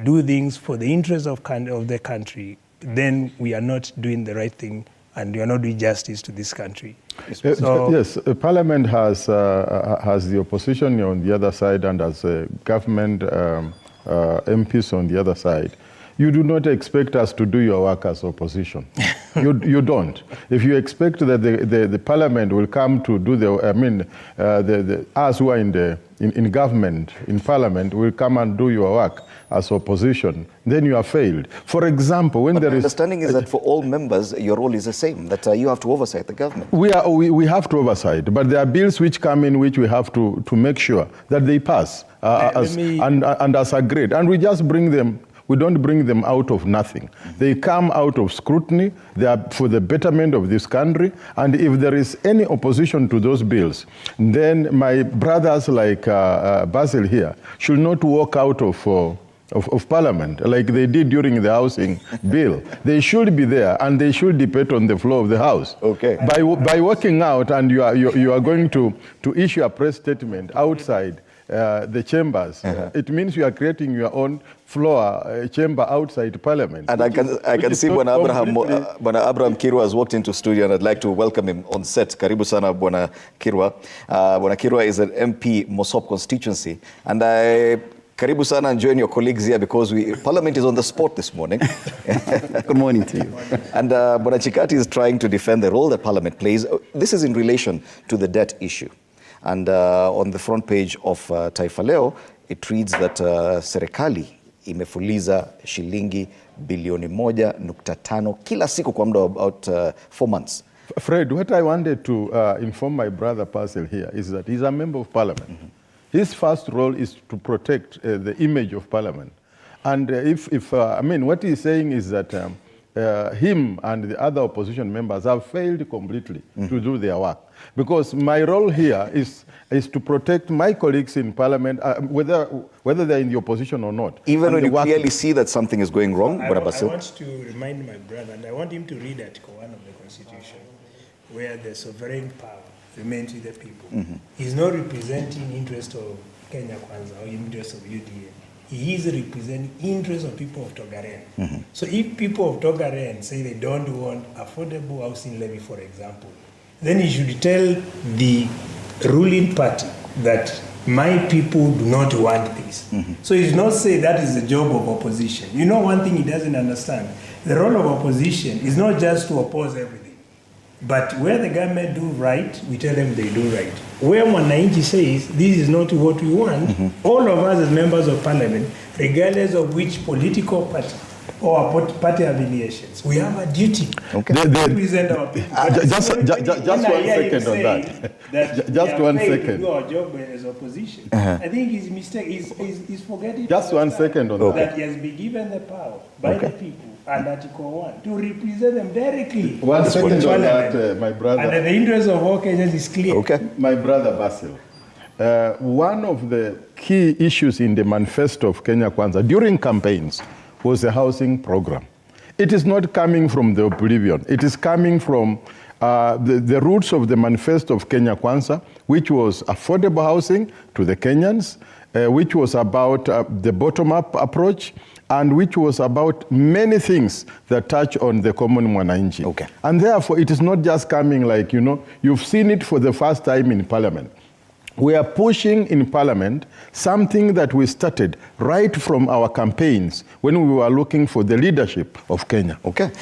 do things for the interest of the country, then we are not doing the right thing and we are not doing justice to this country. Yes, Parliament has the opposition on the other side and has government MPs on the other side. You do not expect us to do your work as opposition. You don't. If you expect that the Parliament will come to do us who are in government, in Parliament, will come and do your work as opposition, then you have failed. For example, when there is... My understanding is that for all members, your role is the same, that you have to oversight the government. We have to oversight, but there are bills which come in which we have to make sure that they pass and as agreed. And we just bring them. We don't bring them out of nothing. They come out of scrutiny. They are for the betterment of this country. And if there is any opposition to those bills, then my brothers like Basil here should not walk out of Parliament like they did during the housing bill. They should be there and they should debate on the floor of the House. Okay. By walking out and you are going to issue a press statement outside the chambers, it means you are creating your own floor chamber outside Parliament. And I can see Bwana Abraham Kirwa has walked into studio, and I'd like to welcome him on set. Karibu sana Bwana Kirwa. Bwana Kirwa is an MP Mosop constituency, and karibu sana and join your colleagues here because Parliament is on the spot this morning. Good morning to you. And Bwana Chikati is trying to defend the role that Parliament plays. This is in relation to the debt issue. And on the front page of Taifa Leo, it reads that serikali imefuliza shilingi bilioni 1.5 kila siku kwa muda about 4 months. Fred, what I wanted to inform my brother Basil here is that he's a member of Parliament. His first role is to protect the image of Parliament. And what he's saying is that him and the other opposition members have failed completely to do their work. Because my role here is to protect my colleagues in Parliament, whether they're in the opposition or not. Even when you clearly see that something is going wrong, I want to remind my brother, and I want him to read Article 1 of the Constitution, where the sovereign power remains with the people. He's not representing interest of Kenya Kwanza or interest of UDA. He is representing interests of people of Togaren. So if people of Togaren say they don't want affordable housing levy, for example, then he should tell the ruling party that my people do not want this. So he's not saying that is the job of opposition. You know, one thing he doesn't understand, the role of opposition is not just to oppose everything, but where the government do right, we tell them they do right. Where Mwananchi says this is not what we want, all of us as members of parliament, regardless of which political party or party affiliations, we have a duty to represent our people. Just 1 second on that. Just 1 second. To do our job as opposition. I think his mistake is forgetting. Just 1 second on that he has been given the power by the people and Article 1 to represent them directly. 1 second on that, my brother. And the interest of all Kenyans is clear. My brother Basil. One of the key issues in the manifesto of Kenya Kwanza during campaigns was the housing program. It is not coming from the oblivion. It is coming from the roots of the manifesto of Kenya Kwanza, which was affordable housing to the Kenyans, which was about the bottom-up approach, and which was about many things that touch on the common Mwananchi. And therefore, it is not just coming like, you know, you've seen it for the first time in Parliament. We are pushing in Parliament something that we started right from our campaigns when we were looking for the leadership of Kenya.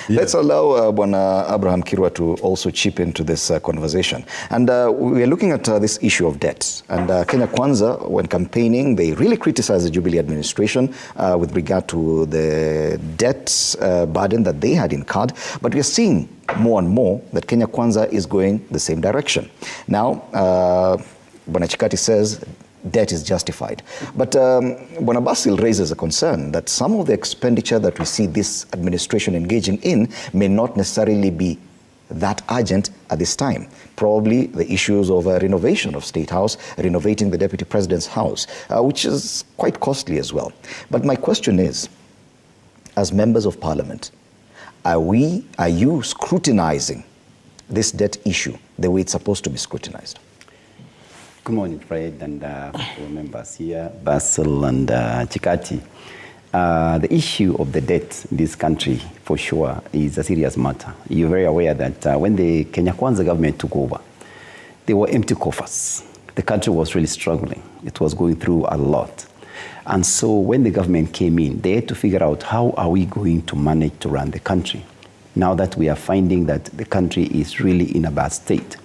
Let's allow Bwana Abraham Kirwa to also chip into this conversation. And we are looking at this issue of debt. And Kenya Kwanza, when campaigning, they really criticized the Jubilee administration with regard to the debt burden that they had incurred. But we are seeing more and more that Kenya Kwanza is going the same direction. Now, Bwana Chikati says debt is justified. But Bwana Basil raises a concern that some of the expenditure that we see this administration engaging in may not necessarily be that urgent at this time. Probably the issues of renovation of State House, renovating the Deputy President's house, which is quite costly as well. But my question is, as members of Parliament, are you scrutinizing this debt issue the way it's supposed to be scrutinized? Good morning, Fred, and members here, Basil and Chikati. The issue of the debt in this country, for sure, is a serious matter. You're very aware that when the Kenya Kwanza government took over, there were empty coffers. The country was really struggling. It was going through a lot. And so when the government came in, they had to figure out how are we going to manage to run the country, now that we are finding that the country is really in a bad state.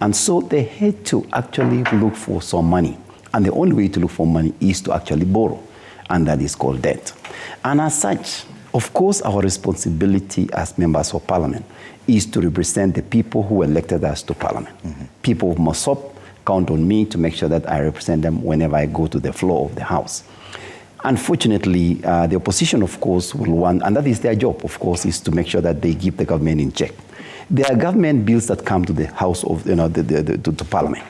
And so they had to actually look for some money. And the only way to look for money is to actually borrow. And that is called debt. And as such, of course, our responsibility as members of Parliament is to represent the people who elected us to Parliament. People must count on me to make sure that I represent them whenever I go to the floor of the House. Unfortunately, the opposition, of course, will want, and that is their job, of course, is to make sure that they keep the government in check. There are government bills that come to the House of, to Parliament.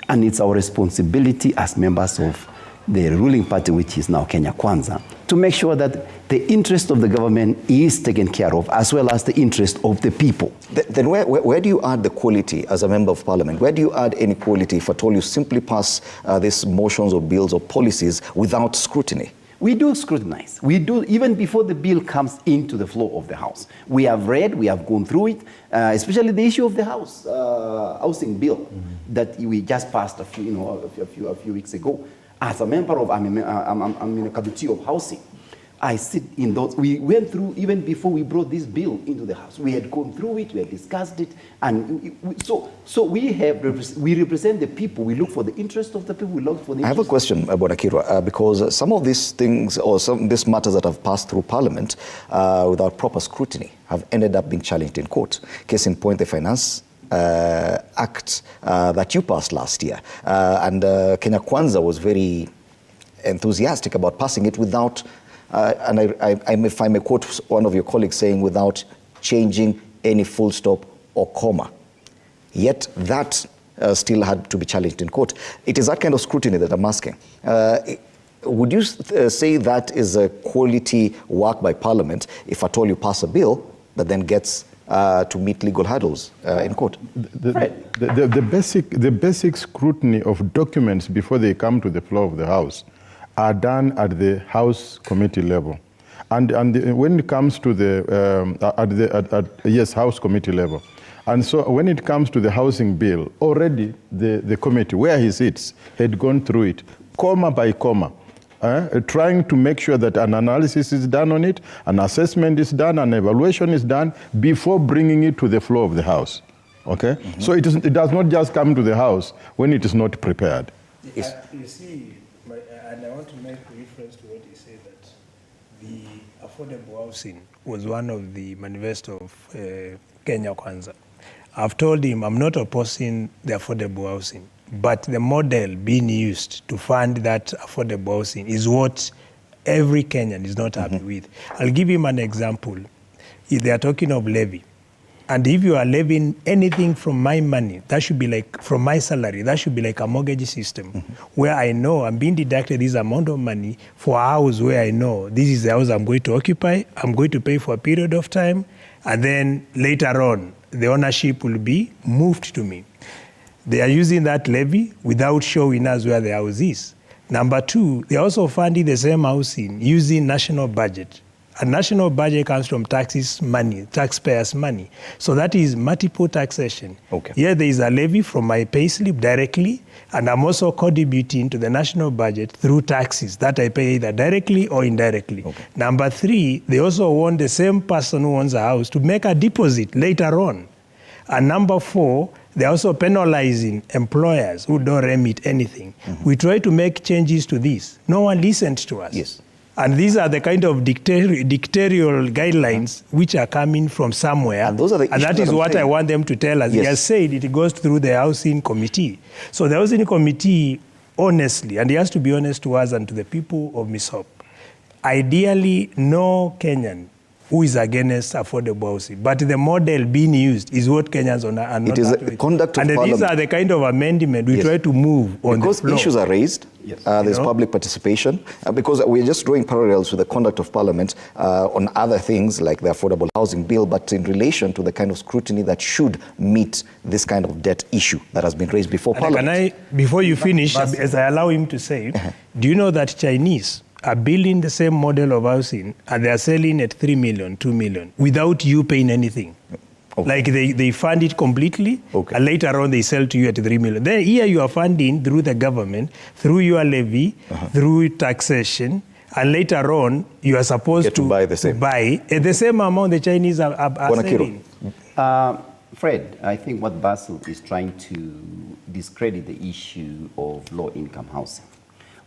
And it's our responsibility as members of the ruling party, which is now Kenya Kwanza, to make sure that the interest of the government is taken care of, as well as the interest of the people. Then where do you add the quality as a member of Parliament? Where do you add any quality if at all you simply pass these motions or bills or policies without scrutiny? We do scrutinize. We do, even before the bill comes into the floor of the House. We have read, we have gone through it, especially the issue of the housing bill that we just passed a few weeks ago. As a member of, I'm in a committee of housing. I sit in those, we went through, even before we brought this bill into the House, we had gone through it, we had discussed it, and so we represent the people, we look for the interest of the people, we look for the interest. I have a question, Bwana Kirwa, because some of these things, or some of these matters that have passed through Parliament without proper scrutiny have ended up being challenged in court. Case in point, the Finance Act that you passed last year. And Kenya Kwanza was very enthusiastic about passing it without, and if I may quote one of your colleagues saying, without changing any full stop or comma. Yet that still had to be challenged in court. It is that kind of scrutiny that I'm asking. Would you say that is a quality work by Parliament if at all you pass a bill that then gets to meet legal hurdles in court? The basic scrutiny of documents before they come to the floor of the House are done at the House committee level. And when it comes to the, House committee level. And so when it comes to the housing bill, already the committee, where he sits, had gone through it, comma by comma, trying to make sure that an analysis is done on it, an assessment is done, an evaluation is done before bringing it to the floor of the House. Okay? So it does not just come to the House when it is not prepared. Yes. You see, and I want to make reference to what he said, that the affordable housing was one of the manifesto of Kenya Kwanza. I've told him I'm not opposing the affordable housing, but the model being used to fund that affordable housing is what every Kenyan is not happy with. I'll give him an example. If they are talking of levy, and if you are levying anything from my money, that should be like, from my salary, that should be like a mortgage system, where I know I'm being deducted this amount of money for a house where I know this is the house I'm going to occupy, I'm going to pay for a period of time, and then later on, the ownership will be moved to me. They are using that levy without showing us where the house is. Number two, they are also funding the same housing using national budget. A national budget comes from taxes money, taxpayers' money. So that is multiple taxation. Okay. Here there is a levy from my payslip directly, and I'm also contributing to the national budget through taxes that I pay either directly or indirectly. Okay. Number three, they also want the same person who owns a house to make a deposit later on. And number four, they're also penalizing employers who don't remit anything. We try to make changes to this. No one listened to us. Yes. And these are the kind of dictatorial guidelines which are coming from somewhere. And those are the issues that is that I'm what saying. I want them to tell us. Yes. He has said it goes through the housing committee. So the housing committee, honestly, and he has to be honest to us and to the people of Misop, ideally, no Kenyan who is against affordable housing. But the model being used is what Kenyans are not It is happy a with. conduct of and parliament. these are the kind of amendment we Yes. try to move on Because the floor. issues are raised, Yes. there's You know? public participation, because we're just drawing parallels with the conduct of parliament on other things like the affordable housing bill, but in relation to the kind of scrutiny that should meet this kind of debt issue that has been raised before And parliament. can I, before you finish, as I allow him to say, do you know that Chinese are building the same model of housing and they are selling at 3 million, 2 million without you paying anything? Okay. Like they fund it completely, Okay. and later on they sell to you at 3 million. Then here you are funding through the government, through your levy, through taxation, and later on you are supposed Get to buy the same. buy at the same amount the Chinese are Bwana Kiro. selling. Fred, I think what Basil is trying to discredit the issue of low-income housing.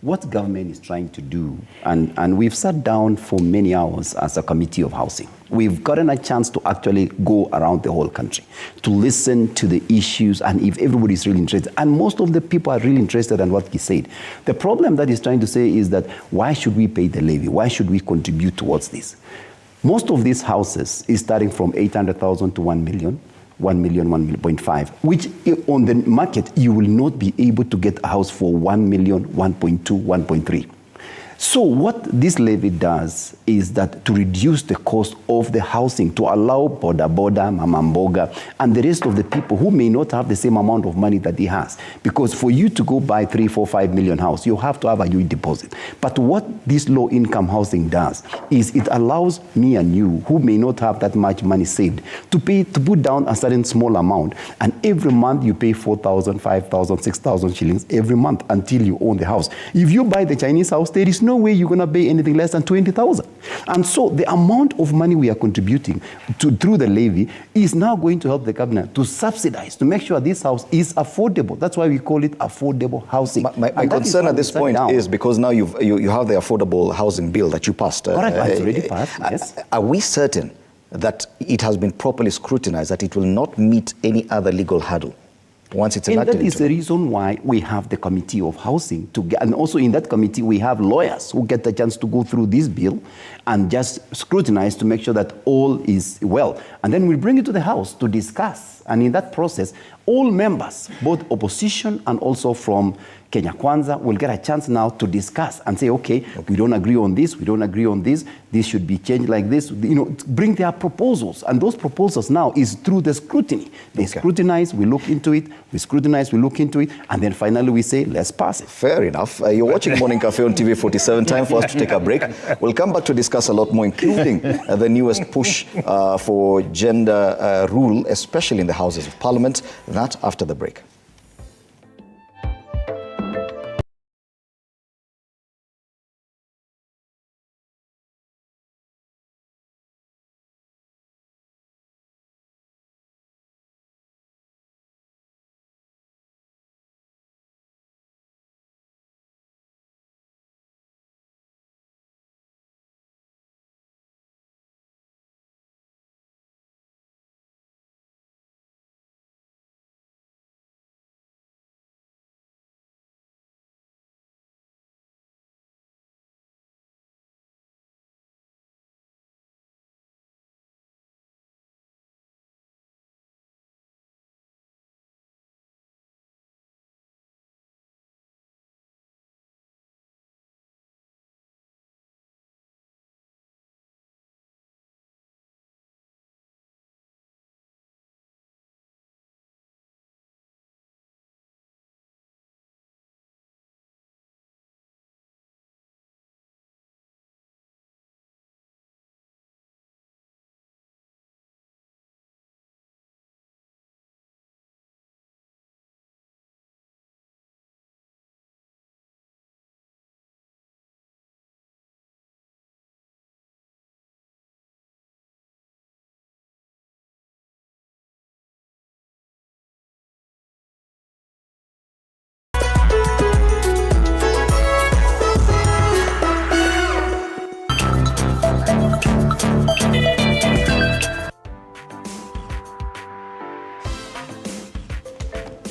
What government is trying to do, and we've sat down for many hours as a committee of housing. We've gotten a chance to actually go around the whole country to listen to the issues, and if everybody is really interested, and most of the people are really interested in what he said. The problem that he's trying to say is that why should we pay the levy? Why should we contribute towards this? Most of these houses is starting from 800,000 to 1 million. 1 million, 1.5, which on the market, you will not be able to get a house for 1 million, 1.2, 1.3. So what this levy does is that to reduce the cost of the housing, to allow boda, mama mboga, and the rest of the people who may not have the same amount of money that he has. Because for you to go buy 3, 4, 5 million house, you have to have a huge deposit. But what this low income housing does is it allows me and you, who may not have that much money saved, to put down a certain small amount. And every month you pay 4,000, 5,000, 6,000 shillings every month until you own the house. If you buy the Chinese house, there is no way you're going to pay anything less than 20,000. And so the amount of money we are contributing through the levy is now going to help the government to subsidize, to make sure this house is affordable. That's why we call it affordable housing. My concern at this point is because now you have the affordable housing bill that you passed. Correct, it's already passed, yes. Are we certain that it has been properly scrutinized, that it will not meet any other legal hurdle once it's enacted? And that is the reason why we have the Committee of Housing, and also in that committee we have lawyers who get the chance to go through this bill and just scrutinize to make sure that all is well. And then we'll bring it to the House to discuss. And in that process, all members, both opposition and also from Kenya Kwanza will get a chance now to discuss and say, okay, we don't agree on this, we don't agree on this should be changed like this, bring their proposals. And those proposals now is through the scrutiny. They scrutinize, we look into it, we scrutinize, we look into it, and then finally we say, let's pass it. Fair enough. You're watching Morning Cafe on TV 47. Time for us to take a break. We'll come back to discuss a lot more, including the newest push for gender rule, especially in the Houses of Parliament. That after the break.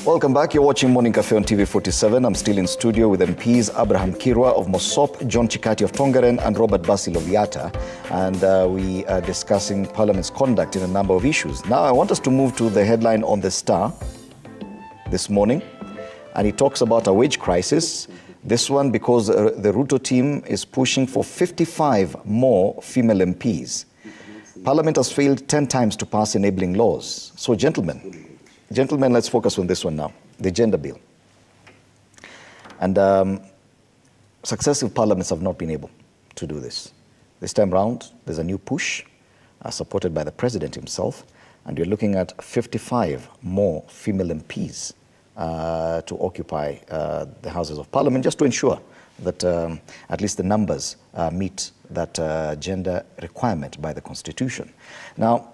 Welcome back. You're watching Morning Cafe on TV 47. I'm still in studio with MPs Abraham Kirwa of Mosop, John Chikati of Tongaren, and Robert Basil of Yatta. And we are discussing Parliament's conduct in a number of issues. Now, I want us to move to the headline on the Star this morning. And it talks about a wage crisis. This one because the Ruto team is pushing for 55 more female MPs. Parliament has failed 10 times to pass enabling laws. So, Gentlemen, let's focus on this one now, the gender bill. And successive parliaments have not been able to do this. This time round, there's a new push supported by the president himself, and you're looking at 55 more female MPs to occupy the Houses of Parliament, just to ensure that at least the numbers meet that gender requirement by the Constitution. Now,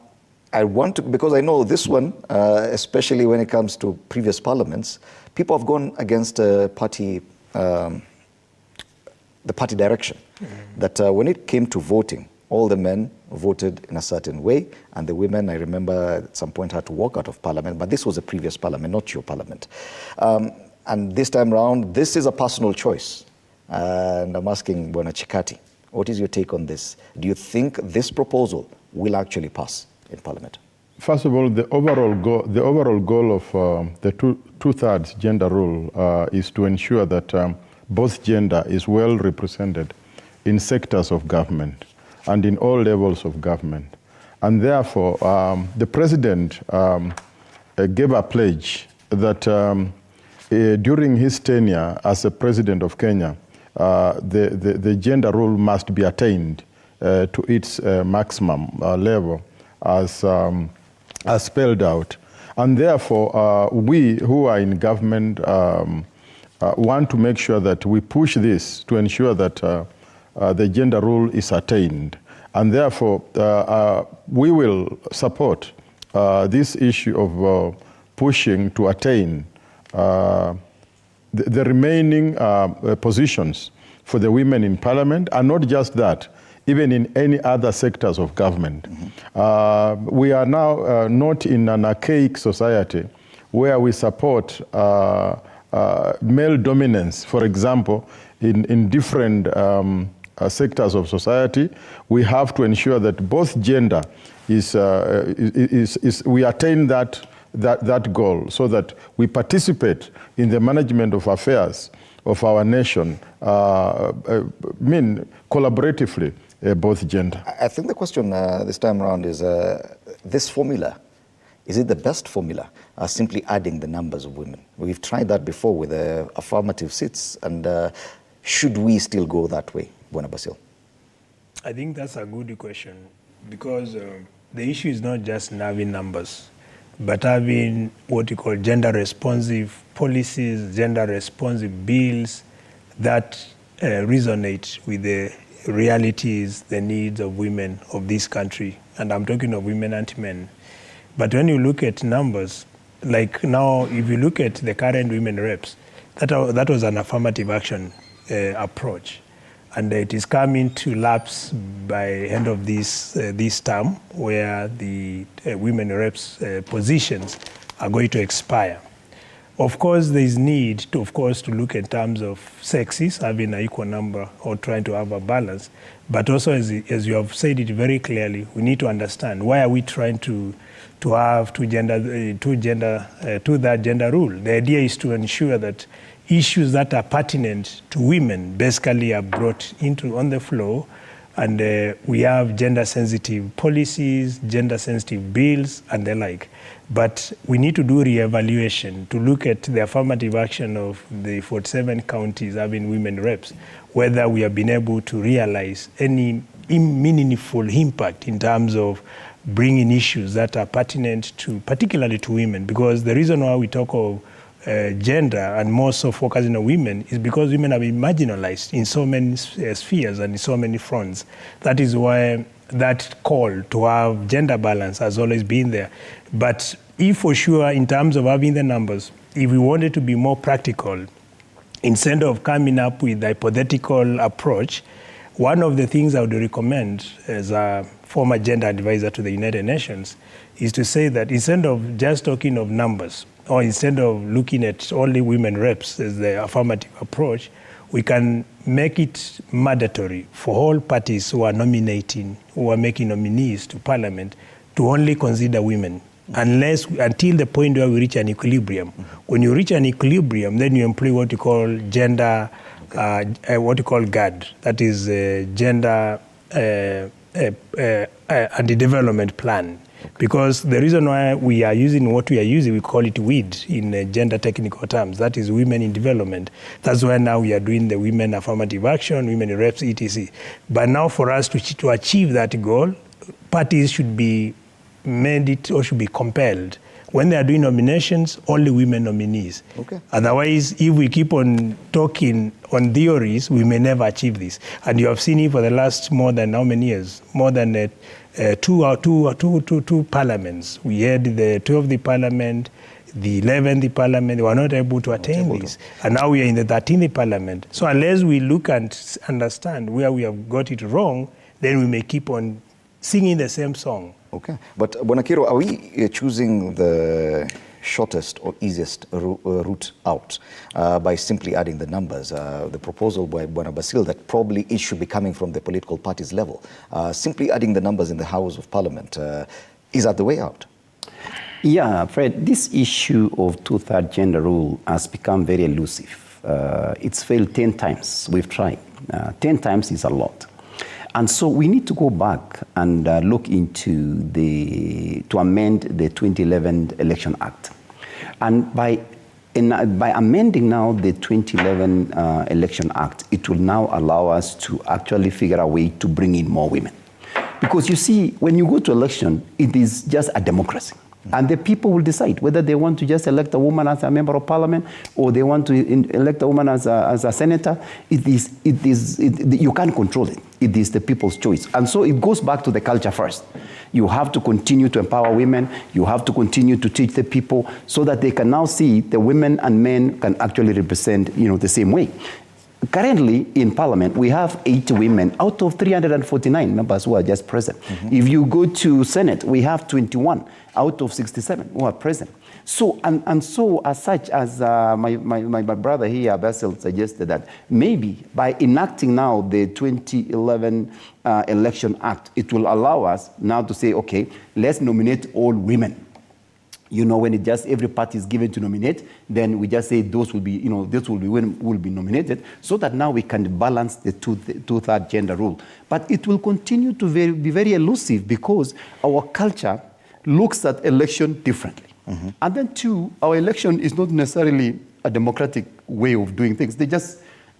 I want to, because I know this one, especially when it comes to previous parliaments, people have gone against the party direction. That when it came to voting, all the men voted in a certain way, and the women, I remember at some point, had to walk out of parliament, but this was a previous parliament, not your parliament. And this time around, this is a personal choice. And I'm asking Bwana Chikati, what is your take on this? Do you think this proposal will actually pass in Parliament? First of all, the overall goal of the two-thirds gender rule is to ensure that both gender is well represented in sectors of government and in all levels of government. And therefore, the president gave a pledge that during his tenure as a president of Kenya, the gender rule must be attained to its maximum level as spelled out. And therefore, we who are in government want to make sure that we push this to ensure that the gender rule is attained. And therefore, we will support this issue of pushing to attain the remaining positions for the women in Parliament, and not just that, even in any other sectors of government. We are now not in an archaic society where we support male dominance. For example, in different sectors of society, we have to ensure that both gender we attain that goal, so that we participate in the management of affairs of our nation mean collaboratively both gender. I think the question this time around is this formula. Is it the best formula, simply adding the numbers of women? We've tried that before with affirmative seats, and should we still go that way, Bwana Basil? I think that's a good question, because the issue is not just having numbers, but having what you call gender-responsive policies, gender-responsive bills that resonate with the realities, the needs of women of this country. And I'm talking of women and men. But when you look at numbers, like now, if you look at the current women reps, that was an affirmative action approach. And it is coming to lapse by end of this term, where the women reps positions are going to expire. Of course, there is need to, to look in terms of sexes, having an equal number or trying to have a balance. But also, as you have said it very clearly, we need to understand why are we trying to have to that gender rule. The idea is to ensure that issues that are pertinent to women basically are brought on the floor, and we have gender-sensitive policies, gender-sensitive bills, and the like. But we need to do re-evaluation to look at the affirmative action of the 47 counties having women reps, whether we have been able to realize any meaningful impact in terms of bringing issues that are pertinent to, particularly to women. Because the reason why we talk of gender and more so focusing on women is because women have been marginalized in so many spheres and in so many fronts. That is why that call to have gender balance has always been there. But if for sure, in terms of having the numbers, if we wanted to be more practical, instead of coming up with a hypothetical approach, one of the things I would recommend as a former gender advisor to the United Nations is to say that instead of just talking of numbers, or instead of looking at only women reps as the affirmative approach, we can make it mandatory for all parties who are nominating, who are making nominees to parliament, to only consider women, until the point where we reach an equilibrium. When you reach an equilibrium, then you employ what you call gender, what you call GAD, that is gender and the development plan. Because the reason why we are using what we are using, we call it WID in gender technical terms. That is women in development. That's why now we are doing the women affirmative action, women reps, etc. But now for us to achieve that goal, parties should be made it or should be compelled. When they are doing nominations, only women nominees. Okay. Otherwise, if we keep on talking on theories, we may never achieve this. And you have seen it for the last more than how many years? More than two parliaments. We had the 12th parliament, the 11th parliament. They were not able to attain this. And now we are in the 13th parliament. So unless we look and understand where we have got it wrong, then we may keep on singing the same song. Okay. But Bwana Kiro, are we choosing the shortest or easiest route out by simply adding the numbers? The proposal by Bwana Basil that probably it should be coming from the political parties level. Simply adding the numbers in the House of Parliament, is that the way out? Yeah, Fred, this issue of 2/3 gender rule has become very elusive. It's failed 10 times. We've tried. 10 times is a lot. And so we need to go back and look into to amend the 2011 Election Act. And by amending now the 2011 Election Act, it will now allow us to actually figure a way to bring in more women. Because you see, when you go to election, it is just a democracy. And the people will decide whether they want to just elect a woman as a member of parliament or they want to elect a woman as a senator. You can't control it. It is the people's choice. And so it goes back to the culture first. You have to continue to empower women. You have to continue to teach the people so that they can now see the women and men can actually represent, the same way. Currently, in Parliament, we have 80 women out of 349 members who are just present. If you go to Senate, we have 21 out of 67 who are present. So, and so as such, as my brother here, Basil, suggested that maybe by enacting now the 2011 Election Act, it will allow us now to say, okay, let's nominate all women. You know, when it just every party is given to nominate, then we just say those will be, you know, this will be when will be nominated, so that now we can balance the two-third gender rule. But it will continue to be very elusive because our culture looks at election differently. And then two, our election is not necessarily a democratic way of doing things.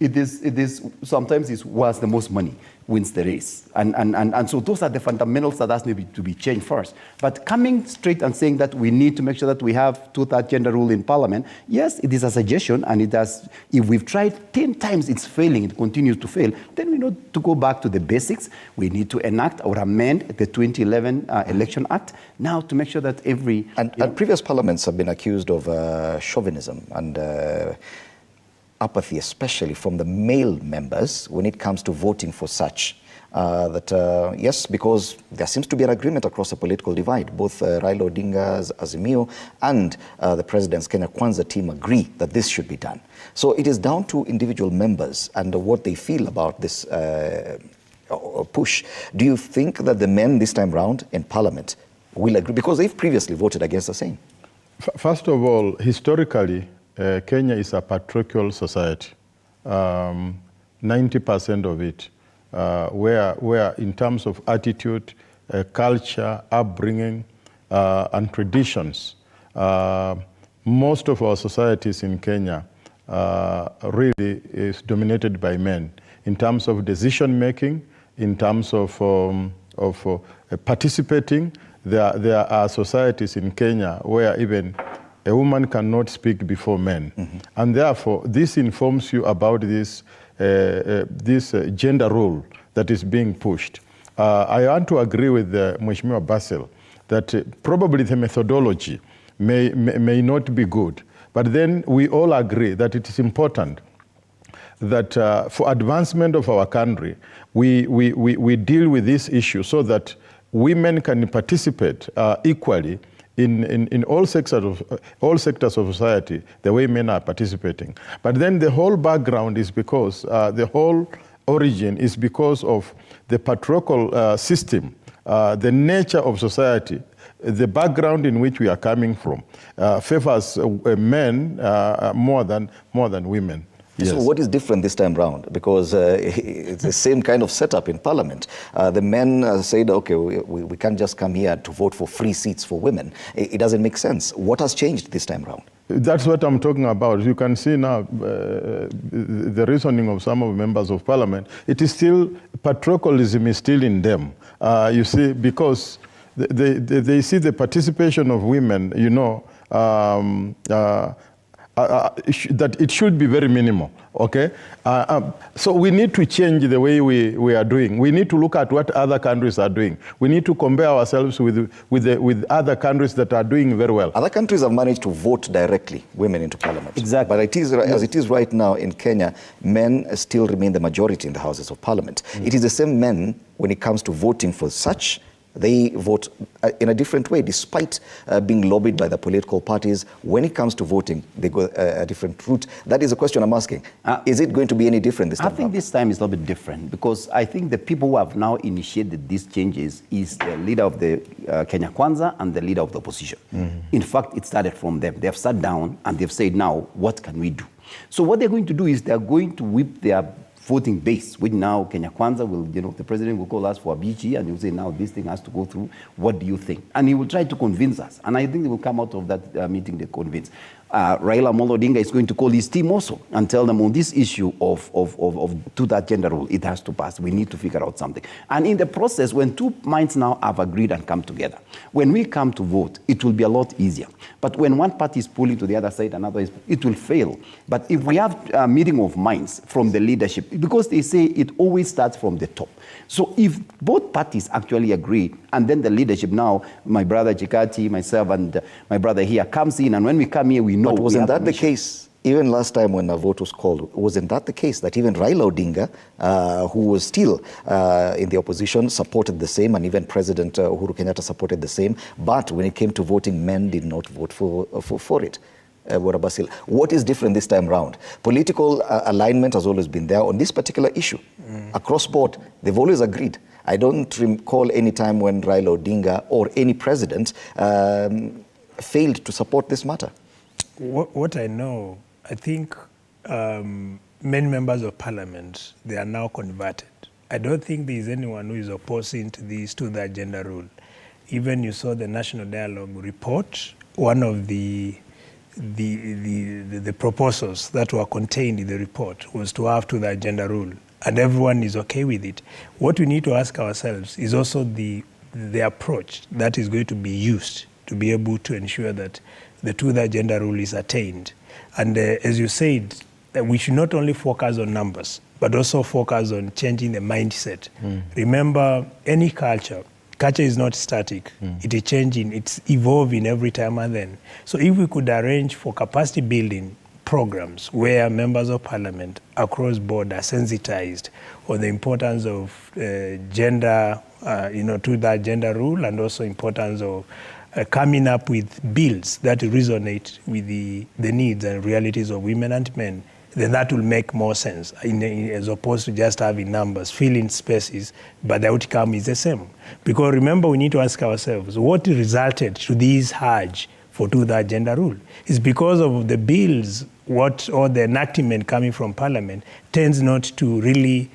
It is sometimes it's who has the most money wins the race. And so those are the fundamentals that need to be changed first. But coming straight and saying that we need to make sure that we have two-third gender rule in parliament, yes, it is a suggestion, and it does. If we've tried 10 times, it's failing, it continues to fail, then we need to go back to the basics. We need to enact or amend the 2011 Election Act now to make sure that every... And previous parliaments have been accused of chauvinism and apathy, especially from the male members when it comes to voting for such. Yes, because there seems to be an agreement across the political divide. Both Raila Odinga's Azimio and the President's Kenya Kwanza team agree that this should be done. So it is down to individual members and what they feel about this push. Do you think that the men this time round in Parliament will agree? Because they've previously voted against the same. First of all, historically, Kenya is a patriarchal society, 90% of it, where in terms of attitude, culture, upbringing, and traditions, most of our societies in Kenya really is dominated by men in terms of decision making, in terms of participating. There are societies in Kenya where even a woman cannot speak before men. And therefore, this informs you about this gender role that is being pushed. I want to agree with Mheshimiwa Basil that probably the methodology may not be good, but then we all agree that it is important that for advancement of our country, we deal with this issue so that women can participate equally in all sectors of society, the way men are participating. But then the whole background is because, the whole origin is because of the patriarchal system, the nature of society, the background in which we are coming from, favors men more than women. Yes. So what is different this time round? Because it's the same kind of setup in Parliament. The men said, okay, we can't just come here to vote for free seats for women. It doesn't make sense. What has changed this time round? That's what I'm talking about. You can see now the reasoning of some of members of Parliament. It is still, patriarchalism is still in them. You see, because they see the participation of women, you know, that it should be very minimal, okay? So we need to change the way we are doing. We need to look at what other countries are doing. We need to compare ourselves with other countries that are doing very well. Other countries have managed to vote directly women into Parliament. Exactly. But it is, as it is right now in Kenya, men still remain the majority in the Houses of Parliament. It is the same men when it comes to voting for such. They vote in a different way, despite being lobbied by the political parties. When it comes to voting, they go a different route. That is a question I'm asking. Is it going to be any different this time? I think this time is a little bit different because I think the people who have now initiated these changes is the leader of the Kenya Kwanza and the leader of the opposition. In fact, it started from them. They have sat down and they've said, now, what can we do? So what they're going to do is they're going to whip their voting base, which now Kenya Kwanza will, you know, the president will call us for a BG and he'll say, now this thing has to go through. What do you think? And he will try to convince us. And I think they will come out of that meeting, they convince. Raila Amolo Odinga is going to call his team also and tell them on this issue of two-third gender rule, it has to pass. We need to figure out something. And in the process, when two minds now have agreed and come together, when we come to vote, it will be a lot easier. But when one party is pulling to the other side, another is, it will fail. But if we have a meeting of minds from the leadership, because they say it always starts from the top. So if both parties actually agree, and then the leadership now, my brother Chikati, myself, and my brother here comes in, and when we come here, we know. But wasn't that the case? Even last time when a vote was called, wasn't that the case that even Raila Odinga, who was still in the opposition, supported the same, and even President Uhuru Kenyatta supported the same, but when it came to voting, men did not vote for it? What is different this time round? Political alignment has always been there on this particular issue. Across board, they've always agreed. I don't recall any time when Raila Odinga or any president failed to support this matter? What I know, I think many members of parliament, they are now converted. I don't think there is anyone who is opposing to this, to the agenda rule. Even you saw the National Dialogue report, one of the proposals that were contained in the report was to have to the agenda rule, and everyone is okay with it. What we need to ask ourselves is also the approach that is going to be used to be able to ensure that the to the agenda rule is attained. And as you said, we should not only focus on numbers, but also focus on changing the mindset. Remember, any culture is not static. It is changing, it's evolving every time and then. So if we could arrange for capacity building programs where members of parliament across board are sensitized on the importance of gender, to that gender rule, and also importance of coming up with bills that resonate with the needs and realities of women and men, then that will make more sense as opposed to just having numbers, filling spaces, but the outcome is the same. Because remember, we need to ask ourselves, what resulted to this urge for to the agenda rule? It's because of the bills, or the enactment coming from parliament tends not to really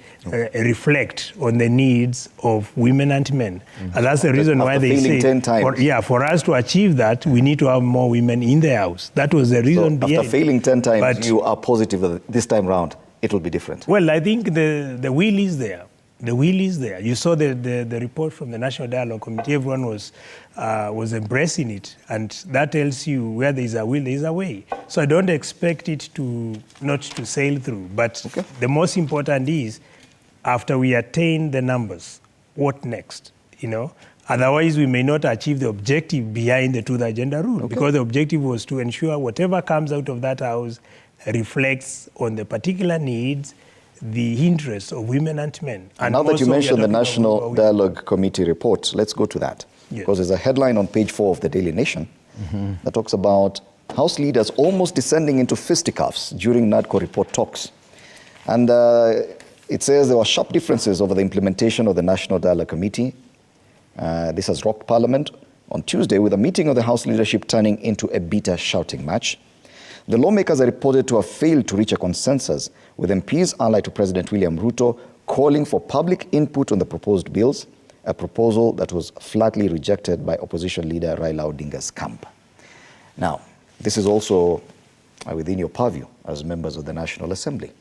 reflect on the needs of women and men. And that's the reason why they say, 10 times. for us to achieve that, we need to have more women in the house. That was the reason behind. After failing 10 times, you are positive that this time round, it will be different. Well, I think the will is there. The will is there. You saw the report from the National Dialogue Committee. Everyone was embracing it, and that tells you where there is a will, there is a way. So I don't expect it not to sail through. But the most important is, after we attain the numbers, what next? Otherwise, we may not achieve the objective behind the to the agenda rule, because the objective was to ensure whatever comes out of that house reflects on the particular needs, the interests of women and men. And now that you mentioned the National Dialogue Committee report, let's go to that. Yes. Because there's a headline on page 4 of the Daily Nation that talks about House leaders almost descending into fisticuffs during NADCO report talks. And it says there were sharp differences over the implementation of the National Dialogue Committee. This has rocked Parliament on Tuesday, with a meeting of the House leadership turning into a bitter shouting match. The lawmakers are reported to have failed to reach a consensus, with MPs allied to President William Ruto calling for public input on the proposed bills, a proposal that was flatly rejected by opposition leader Raila Odinga's camp. Now, this is also within your purview as members of the National Assembly.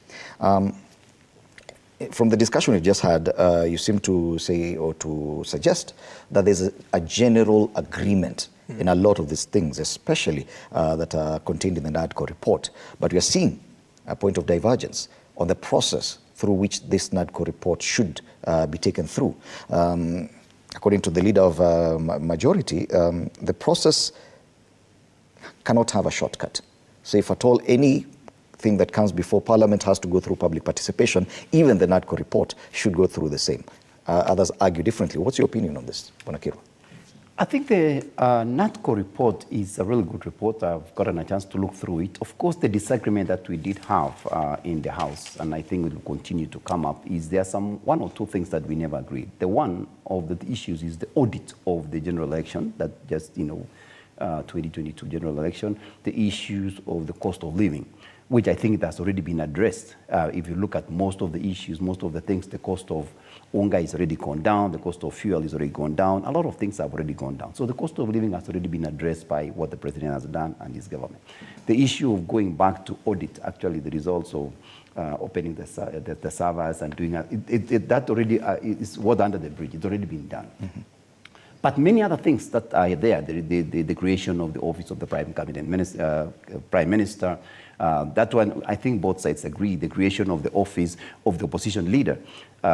From the discussion we've just had, you seem to say or to suggest that there's a general agreement in a lot of these things, especially that are contained in the NADCO report. But we are seeing a point of divergence on the process through which this NADCO report should be taken through. According to the leader of majority, the process cannot have a shortcut. So if at all anything that comes before Parliament has to go through public participation, even the NADCO report should go through the same. Others argue differently. What's your opinion on this, Bonakiro? I think the NADCO report is a really good report. I've gotten a chance to look through it. Of course, the disagreement that we did have in the House, and I think it will continue to come up, is there are one or two things that we never agreed. The one of the issues is the audit of the general election, that just, 2022 general election, the issues of the cost of living, which I think that's already been addressed. If you look at most of the issues, most of the things, the cost of unga is already gone down, the cost of fuel is already gone down, a lot of things have already gone down. So the cost of living has already been addressed by what the president has done and his government. The issue of going back to audit, actually the results of opening the servers and doing that already is water under the bridge. It's already been done. But many other things that are there, the creation of the office of the Prime Minister, that one, I think both sides agree. The creation of the office of the opposition leader,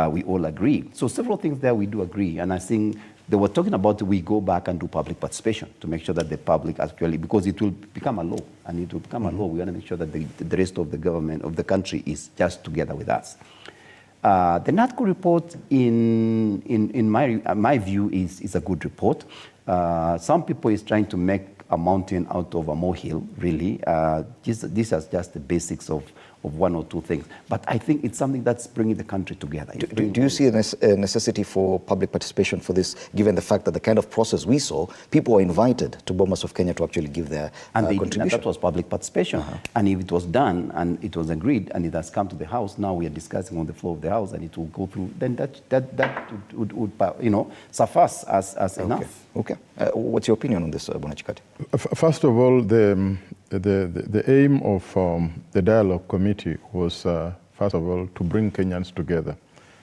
we all agree. So several things there we do agree. And I think they were talking about we go back and do public participation to make sure that the public actually, because it will become a law. And it will become a law. We want to make sure that the rest of the government, of the country, is just together with us. The NADCO report, in my view, is a good report. Some people is trying to make a mountain out of a molehill, really. These are just the basics of one or two things. But I think it's something that's bringing the country together. Do you see a necessity for public participation for this, given the fact that the kind of process we saw, people were invited to Bomas of Kenya to actually give their contribution? That was public participation. And if it was done and it was agreed and it has come to the House, now we are discussing on the floor of the House and it will go through, then that would suffice as enough. Okay. What's your opinion on this, Bwana Chikati? First of all, the aim of the dialogue committee was, first of all, to bring Kenyans together,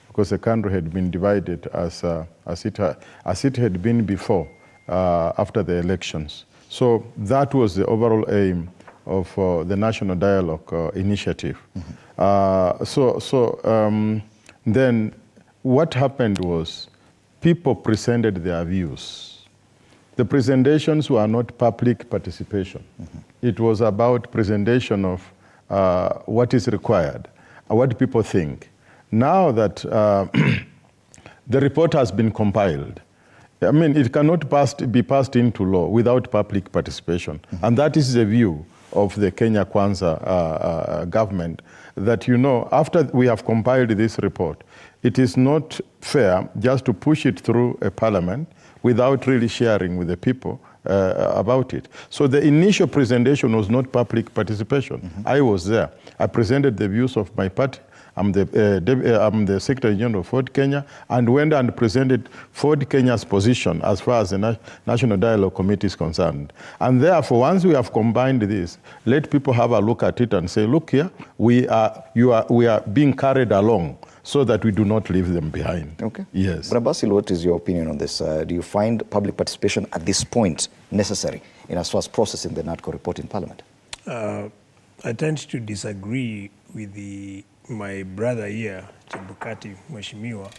because the country had been divided as it had been before, after the elections. So that was the overall aim of the National Dialogue Initiative. Then what happened was people presented their views. The presentations were not public participation. It was about presentation of what is required, what people think. Now that the report has been compiled, I mean, it cannot be passed into law without public participation. And that is the view of the Kenya Kwanza government, that, you know, after we have compiled this report, it is not fair just to push it through a parliament without really sharing with the people about it. So the initial presentation was not public participation. I was there. I presented the views of my party. I'm the Secretary General of Ford Kenya, and went and presented Ford Kenya's position as far as the National Dialogue Committee is concerned. And therefore, once we have combined this, let people have a look at it and say, look here, we are being carried along, so that we do not leave them behind. Okay. Yes. Bwana Basil, what is your opinion on this? Do you find public participation at this point necessary in as far as processing the NADCO report in Parliament? I tend to disagree with my brother here, Chibukati, Mheshimiwa.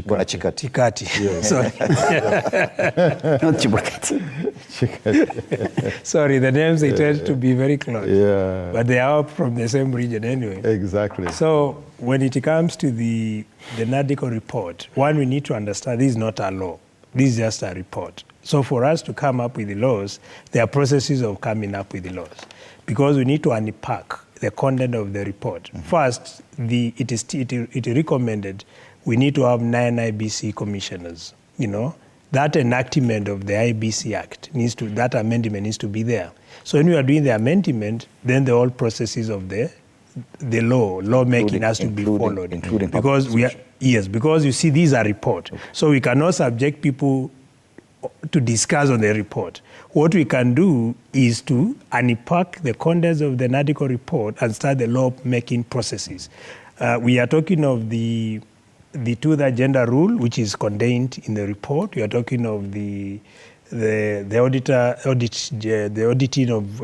Bwana Chikati. Chikati. Yes. Sorry. Not Chibukati. Sorry, the names, they tend to be very close. Yeah. But they are from the same region anyway. Exactly. So when it comes to the NADCO report, one, we need to understand this is not a law. This is just a report. So for us to come up with the laws, there are processes of coming up with the laws, because we need to unpack the content of the report. First, it recommended we need to have 9 IBC commissioners. You know, that enactment of the IBC Act that amendment needs to be there. So when we are doing the amendment, then the whole processes of the lawmaking has to be followed. Including because because you see, these are reports. Okay. So we cannot subject people to discuss on the report. What we can do is to unpack the contents of the NADCO report and start the law-making processes. We are talking of the two-third gender rule, which is contained in the report. We are talking of the auditing of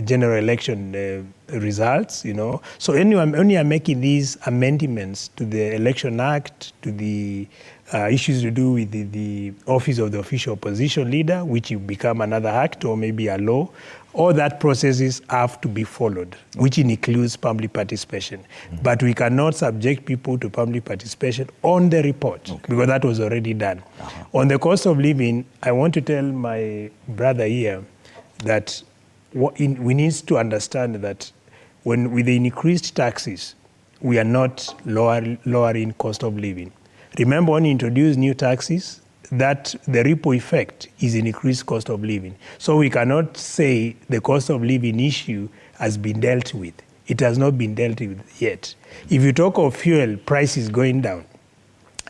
general election results, you know. So when you are making these amendments to the Election Act, to the issues to do with the Office of the Official Opposition Leader, which will become another act or maybe a law, all that processes have to be followed, which includes public participation. But we cannot subject people to public participation on the report, because that was already done. On the cost of living, I want to tell my brother here that we need to understand that with the increased taxes, we are not lowering cost of living. Remember, when you introduce new taxes, that the ripple effect is an increased cost of living. So we cannot say the cost of living issue has been dealt with. It has not been dealt with yet. If you talk of fuel prices going down,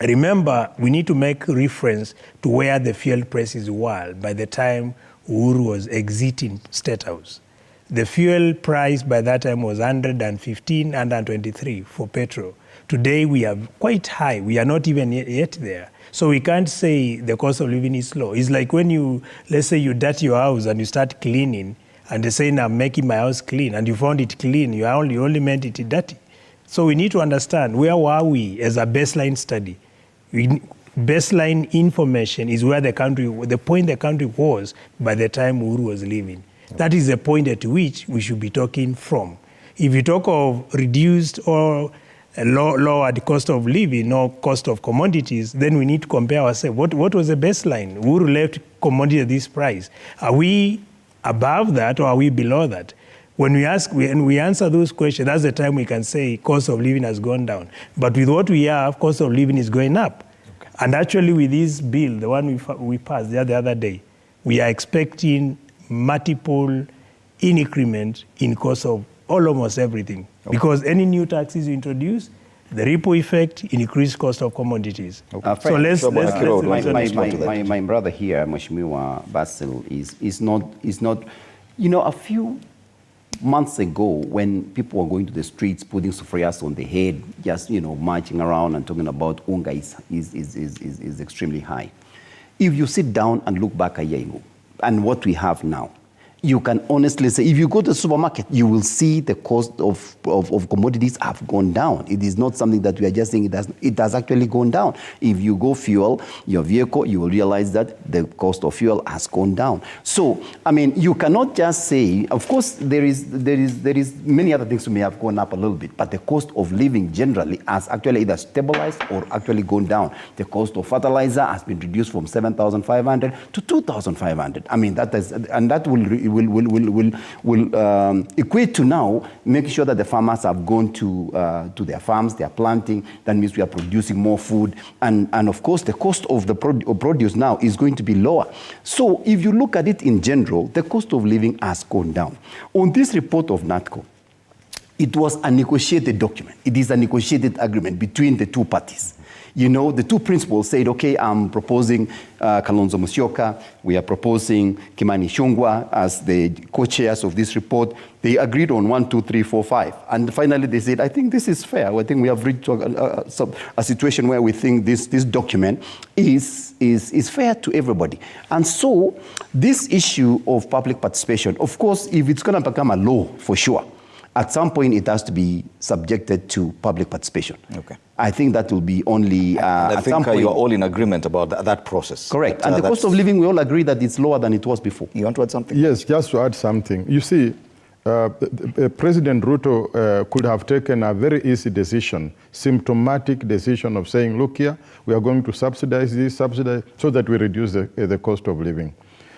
remember, we need to make reference to where the fuel prices were by the time Uhuru was exiting State House. The fuel price by that time was 115, 123 for petrol. Today we are quite high. We are not even yet there. So we can't say the cost of living is low. It's like when let's say you dirty your house and you start cleaning, and they say, I'm making my house clean, and you found it clean, you only meant it dirty. So we need to understand, where were we as a baseline study? Baseline information is where the point the country was by the time Uhuru was leaving. That is the point at which we should be talking from. If you talk of reduced or lowered cost of living or cost of commodities, then we need to compare ourselves. What was the baseline? Uhuru left commodity at this price. Are we above that or are we below that? When we answer those questions, that's the time we can say cost of living has gone down. But with what we have, cost of living is going up. Okay. And actually with this bill, the one we passed the other day, we are expecting multiple increment in cost of almost everything. Okay. Because any new taxes you introduce, the ripple effect, increased cost of commodities. Okay. So let's my brother here, Mheshimiwa Basil, is not, you know, a few months ago when people were going to the streets, putting sufurias on the head, just, you know, marching around and talking about unga is extremely high. If you sit down and look back a year ago and what we have now, you can honestly say, if you go to the supermarket, you will see the cost of commodities have gone down. It is not something that we are just saying it has actually gone down. If you go fuel your vehicle, you will realize that the cost of fuel has gone down. So, I mean, you cannot just say, of course, there is many other things that may have gone up a little bit, but the cost of living generally has actually either stabilized or actually gone down. The cost of fertilizer has been reduced from 7,500 to 2,500. I mean, that is, and that will equate to now making sure that the farmers have gone to their farms, they are planting. That means we are producing more food. And of course, the cost of the produce now is going to be lower. So if you look at it in general, the cost of living has gone down. On this report of NATCO, it was a negotiated document. It is a negotiated agreement between the two parties. You know, the two principals said, okay, I'm proposing Kalonzo Musyoka, we are proposing Kimani Ichung'wah as the co-chairs of this report. They agreed on 1, 2, 3, 4, 5. And finally they said, I think this is fair. I think we have reached a situation where we think this document is fair to everybody. And so this issue of public participation, of course, if it's going to become a law, for sure, at some point it has to be subjected to public participation. Okay. I think that will be only I think you are all in agreement about that process. Correct. And the cost of living, we all agree that it's lower than it was before. You want to add something? Yes, just to add something. You see, President Ruto could have taken a very easy decision, symptomatic decision of saying, look here, we are going to subsidize this, so that we reduce the cost of living.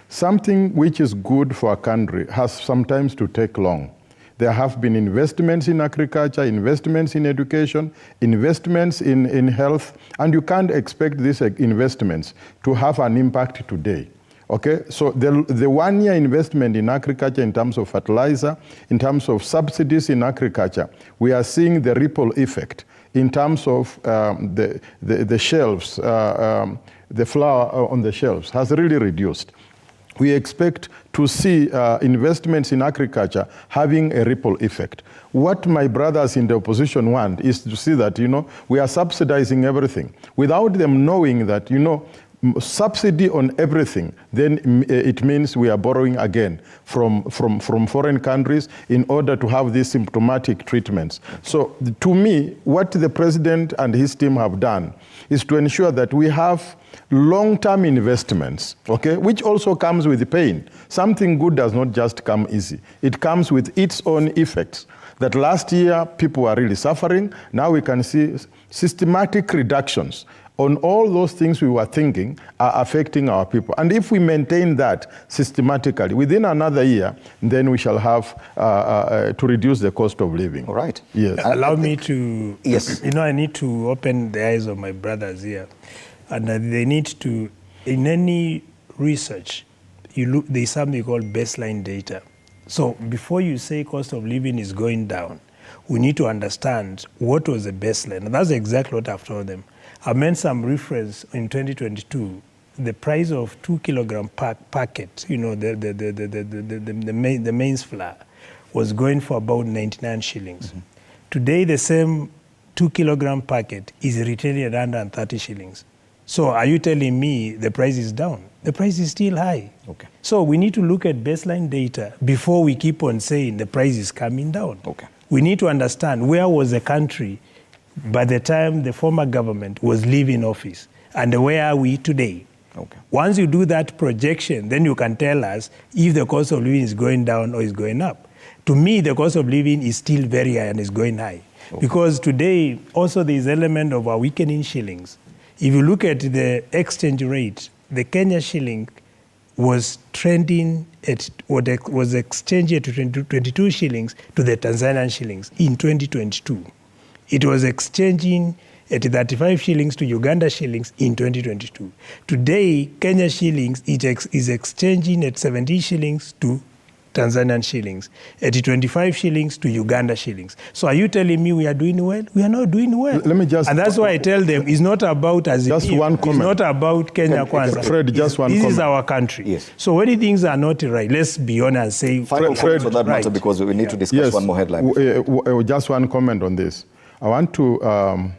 Something which is good for a country has sometimes to take long. There have been investments in agriculture, investments in education, investments in health, and you can't expect these investments to have an impact today. Okay, so the 1 year investment in agriculture in terms of fertilizer, in terms of subsidies in agriculture, we are seeing the ripple effect in terms of the shelves, the flour on the shelves has really reduced. We expect to see investments in agriculture having a ripple effect. What my brothers in the opposition want is to see that, you know, we are subsidizing everything without them knowing that, you know, subsidy on everything, then it means we are borrowing again from foreign countries in order to have these symptomatic treatments. So to me, what the president and his team have done is to ensure that we have long-term investments, okay, which also comes with pain. Something good does not just come easy. It comes with its own effects. That last year, people were really suffering. Now we can see systematic reductions on all those things we were thinking are affecting our people. And if we maintain that systematically, within another year, then we shall have to reduce the cost of living. All right. Yes. Allow me to, yes. You know, I need to open the eyes of my brothers here. And they need to, in any research, there's something called baseline data. So before you say cost of living is going down, we need to understand what was the baseline. And that's exactly what I've told them. I made some reference in 2022, the price of 2 kilogram packet, you know, the maize flour was going for about 99 shillings. Mm-hmm. Today, the same 2 kilogram packet is retailing at 130 shillings. So are you telling me the price is down? The price is still high. Okay. So we need to look at baseline data before we keep on saying the price is coming down. Okay. We need to understand where was the country by the time the former government was leaving office and where are we today? Okay. Once you do that projection, then you can tell us if the cost of living is going down or is going up. To me, the cost of living is still very high and is going high. Okay. Because today also there is element of our weakening shillings. If you look at the exchange rate, the Kenya shilling was trending at what was exchanging at 22 shillings to the Tanzanian shillings in 2022. It was exchanging at 35 shillings to Uganda shillings in 2022. Today, Kenya shillings is exchanging at 17 shillings to Tanzanian shillings, at 25 shillings to Uganda shillings. So are you telling me we are doing well? We are not doing well. Let me just... And that's why I tell them it's not about just one comment. It's not about Kenya Kwanza. Fred, just one This comment. is our country. Yes. So when things are not right, let's be honest and say... Final comment on that matter, right. because we need to discuss one more headline. Just one comment on this. I want to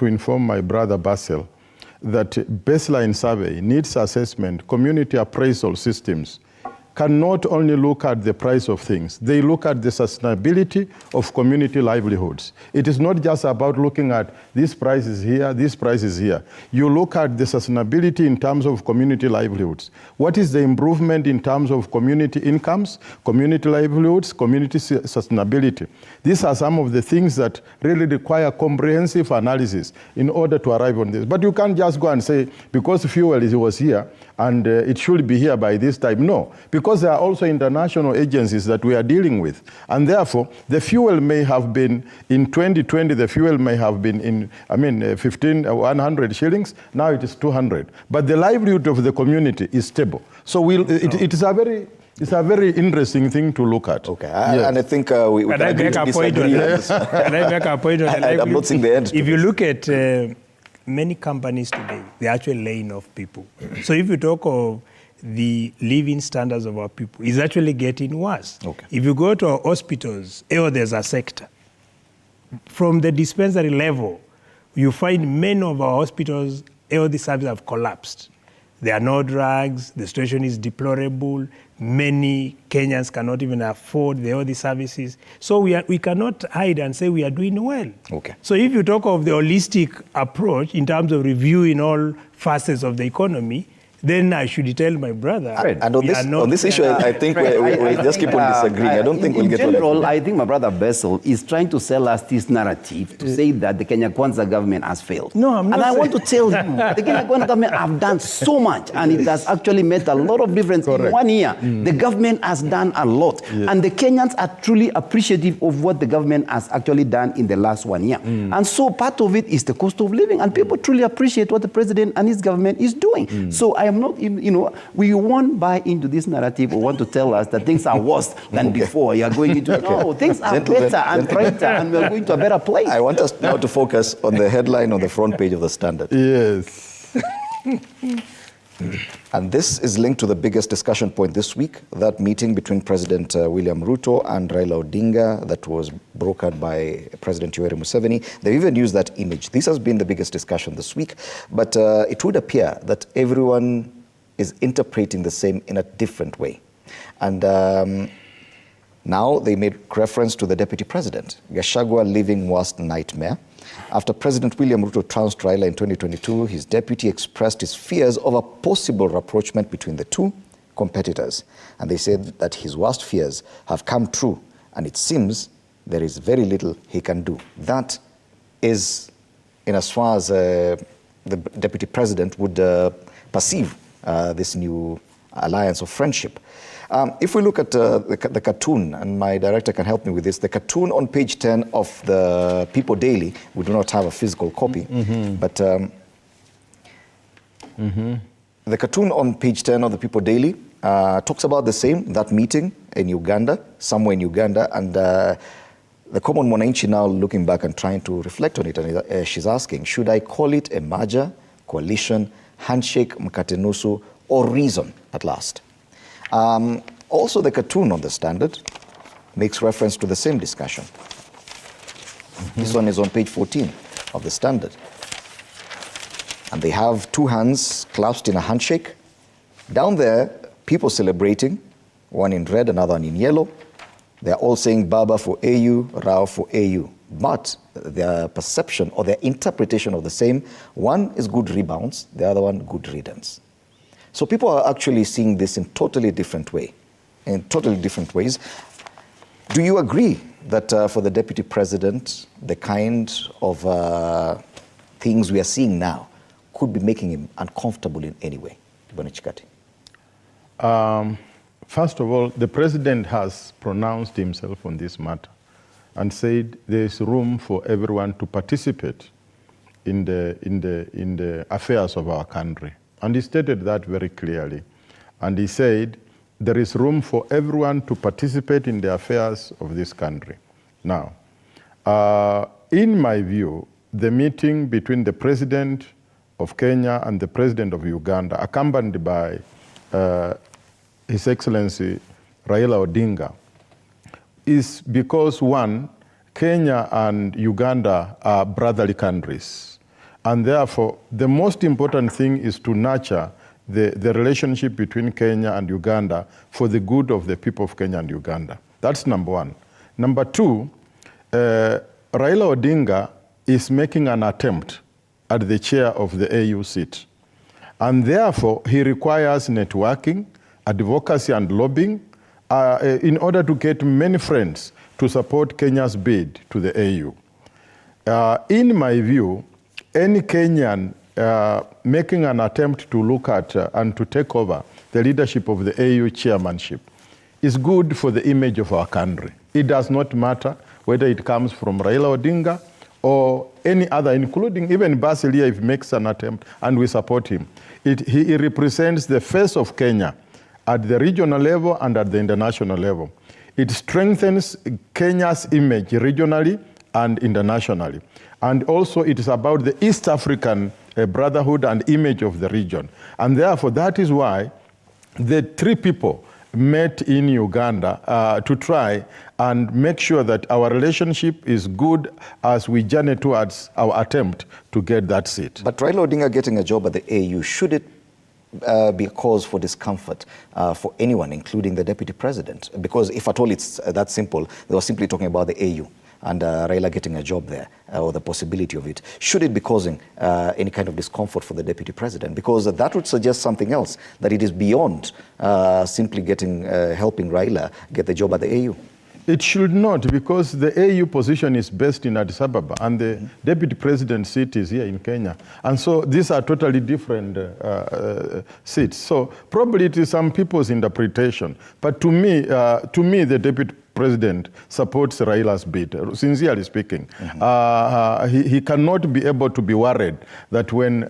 inform my brother Basil that baseline survey, needs assessment, community appraisal systems can not only look at the price of things, they look at the sustainability of community livelihoods. It is not just about looking at this price is here, this price is here. You look at the sustainability in terms of community livelihoods. What is the improvement in terms of community incomes, community livelihoods, community sustainability? These are some of the things that really require comprehensive analysis in order to arrive on this. But you can't just go and say, because fuel was here and it should be here by this time. No, because there are also international agencies that we are dealing with. And therefore, the fuel may have been, in 2020, the fuel may have been in, 100 shillings, now it is 200. But the livelihood of the community is stable. So it is a very... It's a very interesting thing to look at. Okay, and I think we can agree to disagree. Can I make a point on that? I'm not seeing the end. If you look at many companies today, they're actually laying off people. So if you talk of the living standards of our people, it's actually getting worse. Okay. If you go to our hospitals, there's a sector. From the dispensary level, you find many of our hospitals, the services have collapsed. There are no drugs, the situation is deplorable. Many Kenyans cannot even afford the services. So we cannot hide and say we are doing well. Okay. So if you talk of the holistic approach in terms of reviewing all facets of the economy, then I should tell my brother. And on this issue, I think we just keep on disagreeing. I don't think we'll get to that. In general, I think my brother Basil is trying to sell us this narrative to say that the Kenya Kwanza government has failed. No, I'm not And I saying... want to tell you, the Kenya Kwanza government have done so much, and it has actually made a lot of difference. Correct. In 1 year. The government has done a lot. Yes. And the Kenyans are truly appreciative of what the government has actually done in the last 1 year. And so part of it is the cost of living, and people truly appreciate what the president and his government is doing. So I am not, we won't buy into this narrative or want to tell us that things are worse than before. You are going into, no, things are better and brighter, and we are going to a better place. I want us now to focus on the headline on the front page of the Standard. Yes. And this is linked to the biggest discussion point this week, that meeting between President William Ruto and Raila Odinga that was brokered by President Yoweri Museveni. They've even used that image. This has been the biggest discussion this week, but it would appear that everyone is interpreting the same in a different way. And now they made reference to the Deputy President, Gachagua living worst nightmare. After President William Ruto trounced Raila in 2022, his deputy expressed his fears of a possible rapprochement between the two competitors. And they said that his worst fears have come true, and it seems there is very little he can do. That is in as far as the Deputy President would perceive this new alliance of friendship. If we look at the cartoon, and my director can help me with this, the cartoon on page 10 of the People Daily, we do not have a physical copy, but the cartoon on page 10 of the People Daily talks about the same, that meeting in Uganda, somewhere in Uganda, and the common mwananchi now looking back and trying to reflect on it, and she's asking, should I call it a merger, coalition, handshake, mkate nusu, or reason at last? Also, the cartoon on the Standard makes reference to the same discussion. This one is on page 14 of the Standard. And they have two hands clasped in a handshake. Down there, people celebrating, one in red, another one in yellow. They're all saying Baba for AU, Rao for AU. But their perception or their interpretation of the same, one is good rebounds, the other one good riddance. So people are actually seeing this in totally different ways. Do you agree that for the Deputy President, the kind of things we are seeing now could be making him uncomfortable in any way? Bwana Chikati. First of all, the president has pronounced himself on this matter and said there is room for everyone to participate in the affairs of our country. And he stated that very clearly. And he said there is room for everyone to participate in the affairs of this country. Now, in my view, the meeting between the president of Kenya and the president of Uganda, accompanied by His Excellency Raila Odinga, is because, one, Kenya and Uganda are brotherly countries. And therefore, the most important thing is to nurture the relationship between Kenya and Uganda for the good of the people of Kenya and Uganda. That's number one. Number two, Raila Odinga is making an attempt at the chair of the AU seat. And therefore, he requires networking, advocacy, and lobbying in order to get many friends to support Kenya's bid to the AU. In my view, any Kenyan making an attempt to look at and to take over the leadership of the AU chairmanship is good for the image of our country. It does not matter whether it comes from Raila Odinga or any other, including even Basilia, if he makes an attempt, and we support him. He represents the face of Kenya at the regional level and at the international level. It strengthens Kenya's image regionally and internationally. And also it is about the East African brotherhood and image of the region. And therefore, that is why the three people met in Uganda to try and make sure that our relationship is good as we journey towards our attempt to get that seat. But Raila Odinga getting a job at the AU, should it be a cause for discomfort for anyone, including the deputy president? Because if at all it's that simple, they were simply talking about the AU and Raila getting a job there, or the possibility of it. Should it be causing any kind of discomfort for the deputy president? Because that would suggest something else, that it is beyond simply helping Raila get the job at the AU. It should not, because the AU position is based in Addis Ababa and the deputy president seat is here in Kenya. And so these are totally different seats. So probably it is some people's interpretation. But to me, the deputy president supports Raila's bid, sincerely speaking. He cannot be able to be worried that when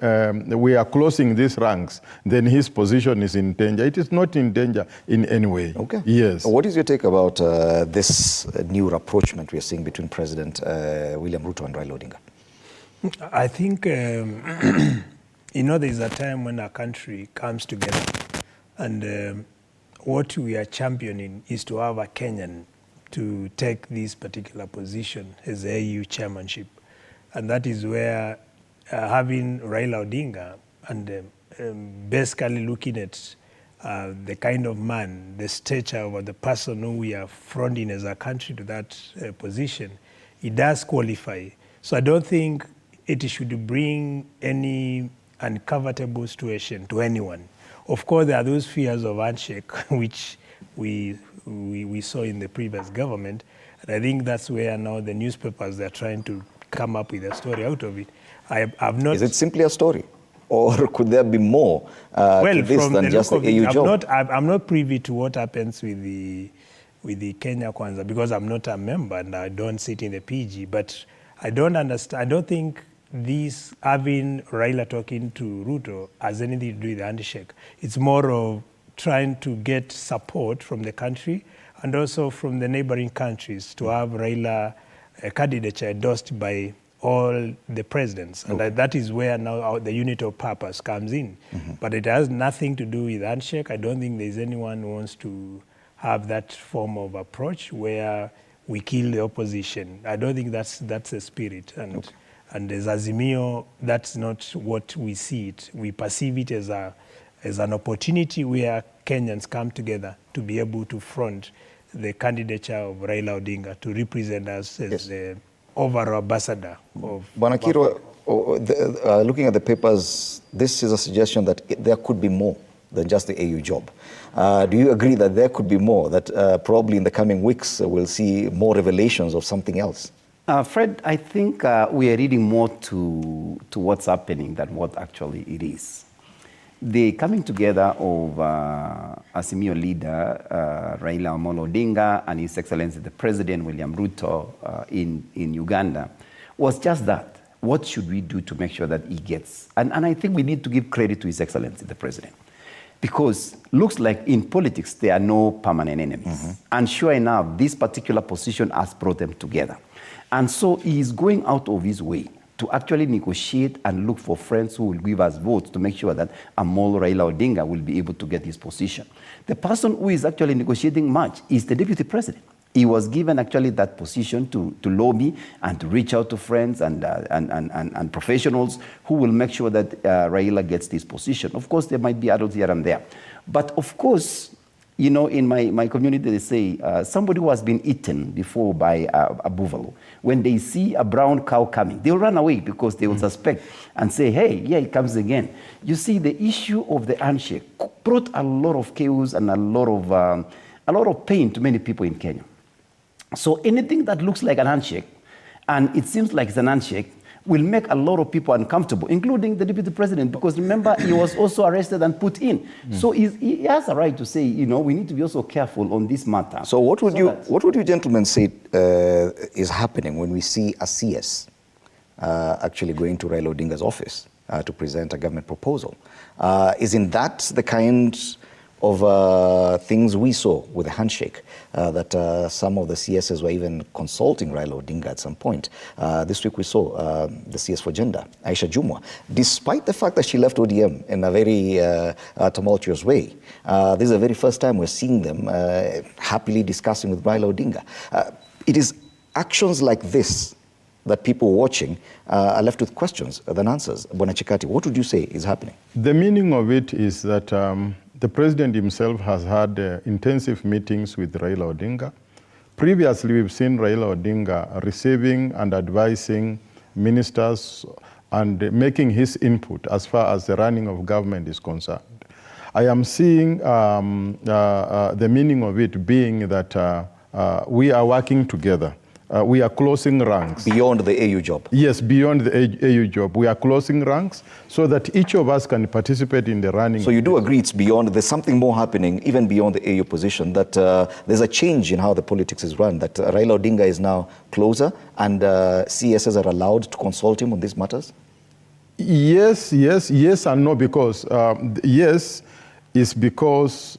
we are closing these ranks, then his position is in danger. It is not in danger in any way. Okay. Yes. What is your take about this new rapprochement we are seeing between President William Ruto and Raila Odinga? I think, there's a time when a country comes together and what we are championing is to have a Kenyan to take this particular position as the AU chairmanship. And that is where having Raila Odinga and basically looking at the kind of man, the stature of the person who we are fronting as a country to that position, it does qualify. So I don't think it should bring any uncomfortable situation to anyone. Of course, there are those fears of handshake, which we saw in the previous government. And I think that's where now the newspapers are trying to come up with a story out of it. I've not. Is it simply a story? Or could there be more to this than just the AU job? I'm not privy to what happens with the Kenya Kwanza, because I'm not a member and I don't sit in the PG. But I don't understand. I don't think this having Raila talking to Ruto has anything to do with the handshake. It's more of trying to get support from the country and also from the neighboring countries to have Raila candidature endorsed by all the presidents. And that is where now the unit of purpose comes in. But it has nothing to do with handshake. I don't think there's anyone who wants to have that form of approach where we kill the opposition. I don't think that's the spirit. And as Azimio, that's not what we see it. We perceive it as an opportunity where Kenyans come together to be able to front the candidature of Raila Odinga to represent us as the overall ambassador of... Banakiro, looking at the papers, this is a suggestion that there could be more than just the AU job. Do you agree that there could be more, that probably in the coming weeks we'll see more revelations of something else? Fred, I think we are reading more to what's happening than what actually it is. the coming together of Azimio leader Raila Amolo Odinga and His Excellency the President William Ruto in Uganda was just that. What should we do to make sure that he gets? And I think we need to give credit to His Excellency the President, because looks like in politics there are no permanent enemies. And sure enough, this particular position has brought them together. And so he is going out of his way to actually negotiate and look for friends who will give us votes to make sure that Amolo Raila Odinga will be able to get his position. The person who is actually negotiating much is the Deputy President. He was given actually that position to lobby and to reach out to friends and professionals who will make sure that Raila gets this position. Of course, there might be adults here and there. But of course, you know, in my community, they say somebody who has been eaten before by a buffalo, when they see a brown cow coming, they'll run away because they will suspect and say, hey, yeah, it comes again. You see, the issue of the handshake brought a lot of chaos and a lot of pain to many people in Kenya. So anything that looks like an handshake, and it seems like it's an handshake, will make a lot of people uncomfortable, including the Deputy President, because remember, he was also arrested and put in. So he has a right to say, you know, we need to be also careful on this matter. So what would you gentlemen say is happening when we see a CS actually going to Raila Odinga's office to present a government proposal? Isn't that the kind of things we saw with the handshake, that some of the CSs were even consulting Raila Odinga at some point? This week we saw the CS for Gender, Aisha Jumwa, despite the fact that she left ODM in a very tumultuous way. This is the very first time we're seeing them happily discussing with Raila Odinga. It is actions like this that people watching are left with questions than answers. Bwana Chikati, what would you say is happening? The meaning of it is that the president himself has had intensive meetings with Raila Odinga. Previously, we've seen Raila Odinga receiving and advising ministers and making his input as far as the running of government is concerned. I am seeing the meaning of it being that we are working together. We are closing ranks. Beyond the AU job? Yes, beyond the AU job. We are closing ranks so that each of us can participate in the running. So you do agree it's beyond, there's something more happening, even beyond the AU position, that there's a change in how the politics is run, that Raila Odinga is now closer and CSs are allowed to consult him on these matters? Yes and no, because yes is because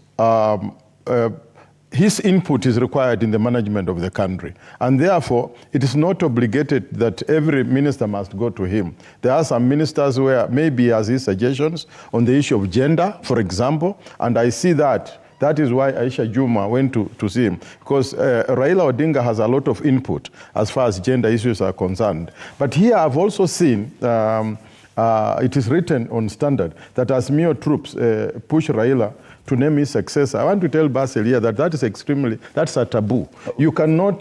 his input is required in the management of the country. And therefore, it is not obligated that every minister must go to him. There are some ministers where maybe he has his suggestions on the issue of gender, for example, and I see that. That is why Aisha Juma went to see him, because Raila Odinga has a lot of input as far as gender issues are concerned. But here I've also seen, it is written on Standard, that Azimio troops push Raila to name his successor. I want to tell Basil here that that's a taboo. You cannot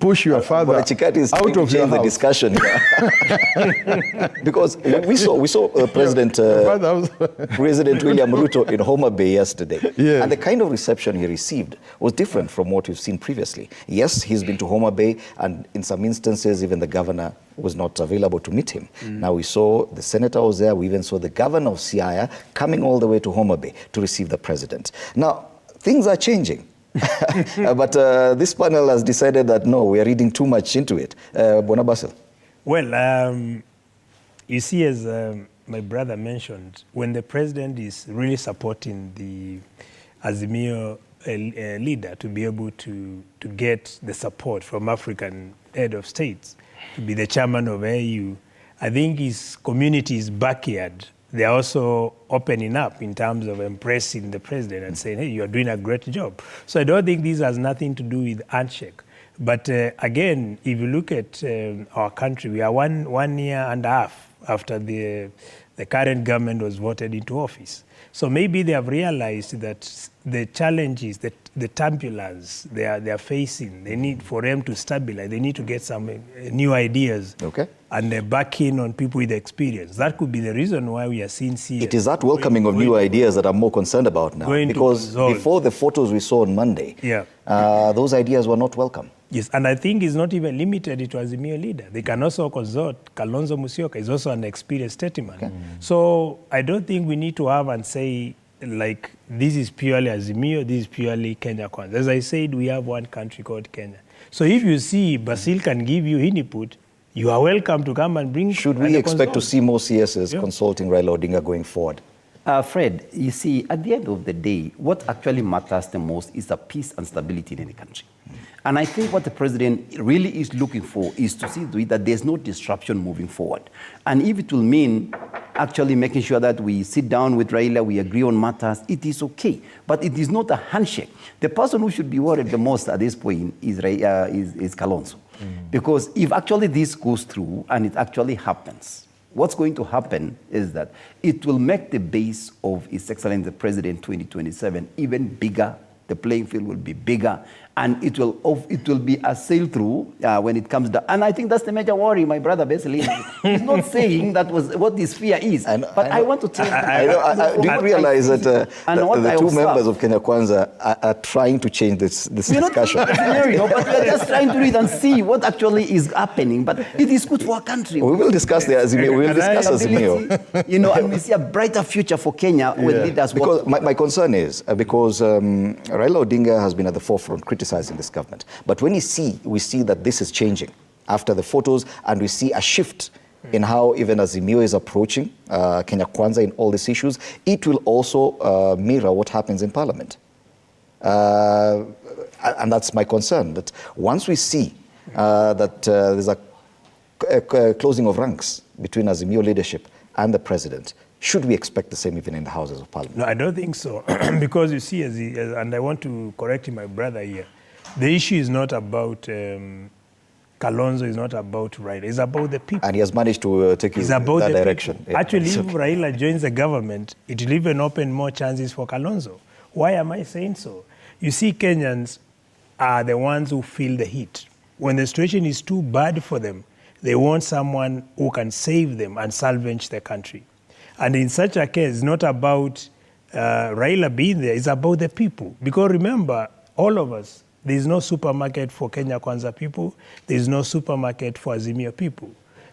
push your father out of your house. The discussion here. Because we saw President William Ruto in Homa Bay yesterday. Yeah. And the kind of reception he received was different from what we've seen previously. Yes, he's been to Homa Bay, and in some instances, even the governor was not available to meet him. Now we saw the senator was there. We even saw the governor of Siaya coming all the way to Homa Bay to receive the president. Now, things are changing. But this panel has decided that no, we are reading too much into it. Bwana Basil. Well, you see, as my brother mentioned, when the president is really supporting the Azimio leader to be able to get the support from African head of states to be the chairman of AU, I think his community's backyard, they're also opening up in terms of impressing the president and saying, hey, you're doing a great job. So I don't think this has nothing to do with handshake. But again, if you look at our country, we are one year and a half after the current government was voted into office. So maybe they have realized that the challenges, that the turbulence they are facing, they need for them to stabilize. They need to get some new ideas. Okay. And they're backing on people with experience. That could be the reason why we are seeing CS. It is that welcoming of new ideas that I'm more concerned about now. Because before the photos we saw on Monday, those ideas were not welcome. Yes, and I think it's not even limited to Azimio leader. They can also consult. Kalonzo Musyoka is also an experienced statesman. Okay. So I don't think we need to have and say, like, this is purely Azimio, this is purely Kenya Kwanza. As I said, we have one country called Kenya. So if you see Basil can give you input, you are welcome to come and bring. Should we expect to see more CSs consulting Raila Odinga going forward? Fred, you see, at the end of the day, what actually matters the most is the peace and stability in the country. And I think what the president really is looking for is to see that there's no disruption moving forward. And if it will mean actually making sure that we sit down with Raila, we agree on matters, it is okay. But it is not a handshake. The person who should be worried the most at this point is Kalonzo. Because if actually this goes through and it actually happens, what's going to happen is that it will make the base of His Excellency the President 2027 even bigger. The playing field will be bigger, and it will be a sail-through when it comes down. And I think that's the major worry, my brother basically. He's not saying that was what his fear is. But I want to tell you. Do you realize that the two members of Kenya Kwanza are trying to change this discussion? But we are just trying to read and see what actually is happening. But it is good for our country. We will discuss the Azimio. We will discuss Azimio. You know, and we see a brighter future for Kenya with leaders. Because my concern is because Raila Odinga has been at the forefront criticizing this government. But when we see that this is changing after the photos, and we see a shift in how even Azimio is approaching Kenya Kwanza in all these issues, it will also mirror what happens in Parliament. And that's my concern, that once we see that there's a closing of ranks between Azimio leadership and the president, should we expect the same even in the Houses of Parliament? No, I don't think so. Because you see, and I want to correct my brother here, the issue is not about Kalonzo, is not about Raila, it's about the people. And he has managed to take you in that direction. Yeah. Actually, if Raila joins the government, it will even open more chances for Kalonzo. Why am I saying so? You see, Kenyans are the ones who feel the heat. When the situation is too bad for them, they want someone who can save them and salvage the country. And in such a case, it's not about Raila being there, it's about the people. Because remember, all of us, there is no supermarket for Kenya Kwanza people, there is no supermarket for Azimio people.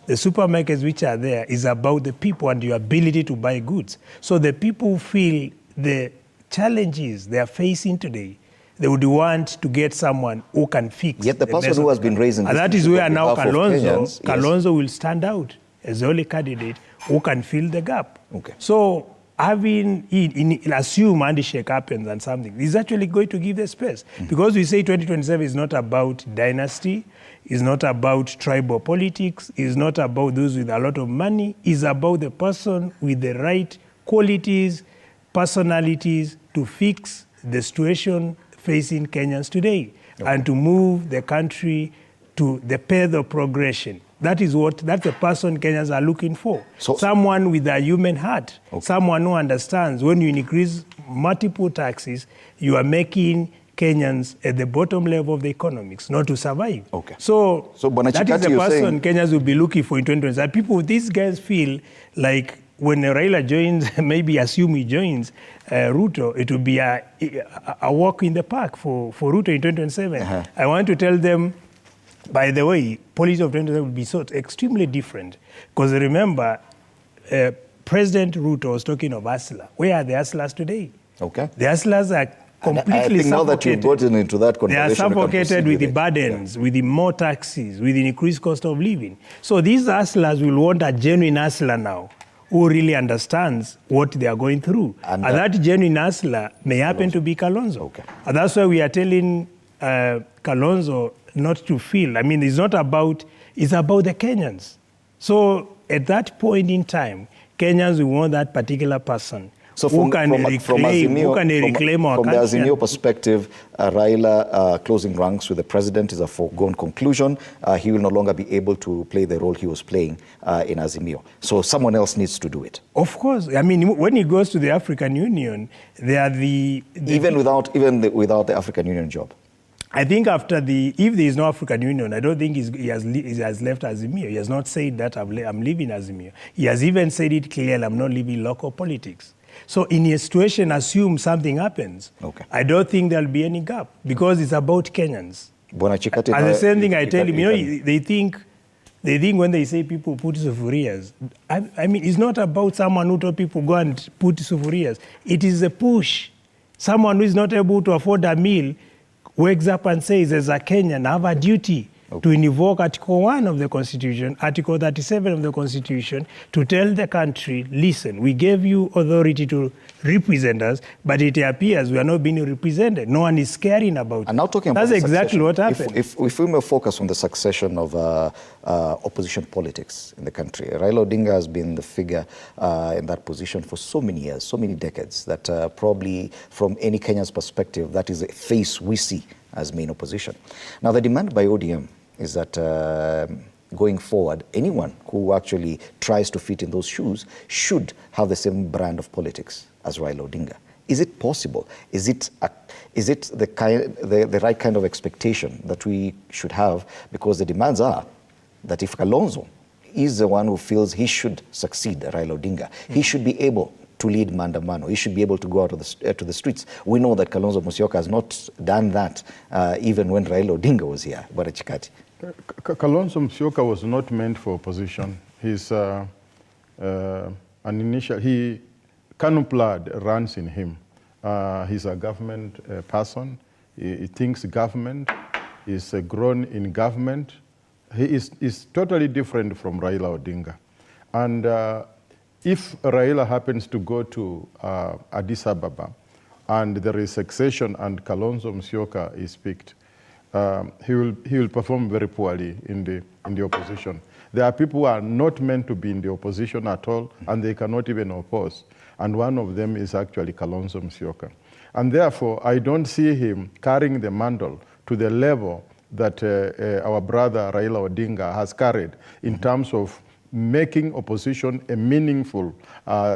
The supermarkets which are there is about the people and your ability to buy goods. So the people feel the challenges they are facing today, they would want to get someone who can fix. Yet the person who has been raising this, and that is where now Kenyans, Kalonzo will stand out as the only candidate who can fill the gap. Okay. So having assume handshake happens and something is actually going to give the space. Because we say 2027 is not about dynasty, is not about tribal politics, is not about those with a lot of money, is about the person with the right qualities, personalities to fix the situation facing Kenyans today and to move the country to the path of progression. That's the person Kenyans are looking for. Someone with a human heart, someone who understands when you increase multiple taxes, you are making Kenyans at the bottom level of the economics, not to survive. Okay. So that is the person Kenyans will be looking for in 2020. People, these guys feel like when Raila joins, maybe assume he joins Ruto, it will be a walk in the park for Ruto in 2027. I want to tell them, by the way, policy of 2027 will be so extremely different. Because remember, President Ruto was talking of hustlers. Where are the hustlers today? Okay. The hustlers are completely I think suffocated. now that you've gotten into that conversation, they are suffocated with the burdens, with the more taxes, with the increased cost of living. So these hustlers will want a genuine hustler now who really understands what they are going through. And that genuine hustler may happen to be Kalonzo. Okay. And that's why we are telling Kalonzo not to feel. I mean, it's about the Kenyans. So at that point in time, Kenyans will want that particular person. So from the Azimio perspective, Raila closing ranks with the president is a foregone conclusion. He will no longer be able to play the role he was playing in Azimio. So someone else needs to do it. Of course. I mean, when he goes to the African Union, they are even without the African Union job. I think if there is no African Union, I don't think he has left Azimio. He has not said that I'm leaving Azimio. He has even said it clearly, I'm not leaving local politics. So in a situation, assume something happens. Okay. I don't think there'll be any gap because it's about Kenyans. Bwana Chikati, and the same thing I tell him, you know, they think when they say people put sufurias, I mean, it's not about someone who told people go and put sufurias. It is a push. Someone who is not able to afford a meal wakes up and says, as a Kenyan, I have a duty to invoke Article 1 of the Constitution, Article 37 of the Constitution, to tell the country, listen, we gave you authority to represent us, but it appears we are not being represented. No one is caring about it. And now talking about that's exactly what happened. If we may focus on the succession of opposition politics in the country, Raila Odinga has been the figure in that position for so many years, so many decades, that probably from any Kenyan's perspective, that is a face we see as main opposition. Now, the demand by ODM is that going forward, anyone who actually tries to fit in those shoes should have the same brand of politics as Raila Odinga. Is it possible? Is it the right kind of expectation that we should have? Because the demands are that if Kalonzo is the one who feels he should succeed Raila Odinga, he should be able to lead Maandamano. He should be able to go out to the streets. We know that Kalonzo Musyoka has not done that even when Raila Odinga was here. Bwana Chikati. Kalonzo Musyoka was not meant for opposition. He's Kanu blood runs in him. He's a government person. He thinks government. He's grown in government. He is totally different from Raila Odinga. And if Raila happens to go to Addis Ababa and there is succession and Kalonzo Musyoka is picked, he will perform very poorly in the opposition. There are people who are not meant to be in the opposition at all, and they cannot even oppose. And one of them is actually Kalonzo Musyoka. And therefore, I don't see him carrying the mantle to the level that our brother Raila Odinga has carried in terms of making opposition a meaningful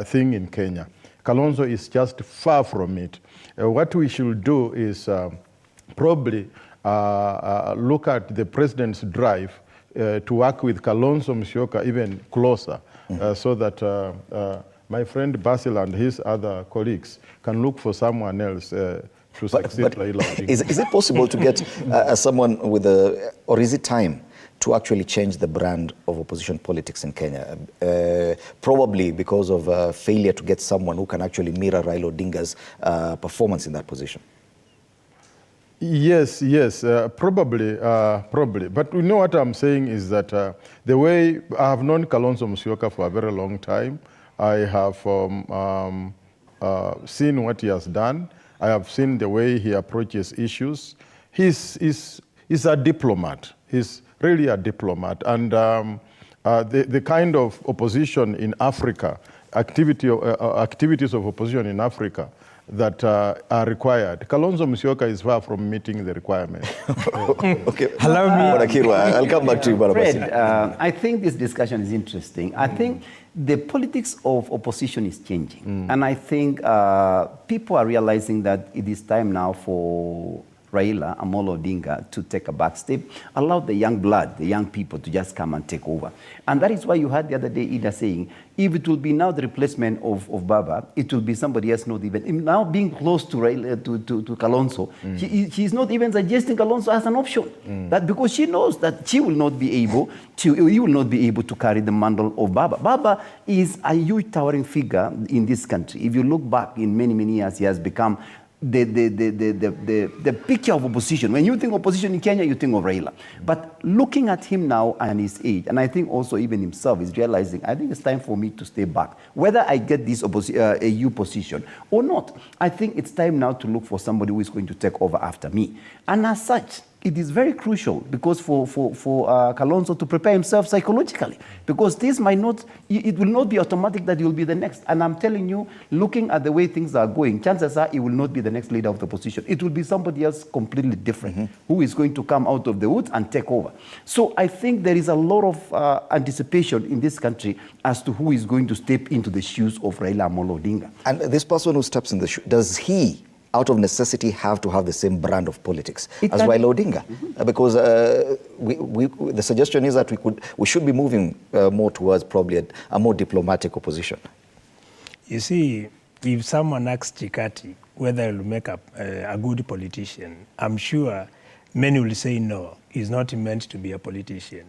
thing in Kenya. Kalonzo is just far from it. What we should do is probably look at the president's drive to work with Kalonzo Musyoka even closer, so that my friend Basil and his other colleagues can look for someone else to succeed Raila Odinga. Is it possible to get someone with or is it time to actually change the brand of opposition politics in Kenya? Probably because of failure to get someone who can actually mirror Raila Odinga's performance in that position. Yes, probably. But you know what I'm saying is that the way I have known Kalonzo Musyoka for a very long time, I have seen what he has done. I have seen the way he approaches issues. He's a diplomat. He's really a diplomat. And the kind of opposition in Africa, activities of opposition in Africa that are required, Kalonzo Musyoka is far from meeting the requirement. Okay. Allow me. I'll come back to you, Fred, I think this discussion is interesting. I think the politics of opposition is changing. And I think people are realizing that it is time now for Raila Amolo Odinga to take a back step, allow the young blood, the young people to just come and take over. And that is why you heard the other day Ida saying, if it will be now the replacement of Baba, it will be somebody else not even. Now being close to Raila, to Kalonzo, she's not even suggesting Kalonzo as an option. That because she knows that she will not be able to, he will not be able to carry the mantle of Baba. Baba is a huge towering figure in this country. If you look back in many, many years, he has become the picture of opposition. When you think opposition in Kenya, you think of Raila. But looking at him now and his age, and I think also even himself is realizing, I think it's time for me to stay back. Whether I get this AU position or not, I think it's time now to look for somebody who is going to take over after me. And as such, it is very crucial because for Kalonzo to prepare himself psychologically, because this might not, it will not be automatic that he will be the next. And I'm telling you, looking at the way things are going, chances are he will not be the next leader of the opposition. It will be somebody else completely different who is going to come out of the woods and take over. So I think there is a lot of anticipation in this country as to who is going to step into the shoes of Raila Amolo Odinga. And this person who steps in the shoes, does he, out of necessity, have to have the same brand of politics as Raila Odinga? Because the suggestion is that we should be moving more towards probably a more diplomatic opposition. You see, if someone asks Chikati whether he'll make a good politician, I'm sure many will say no, he's not meant to be a politician.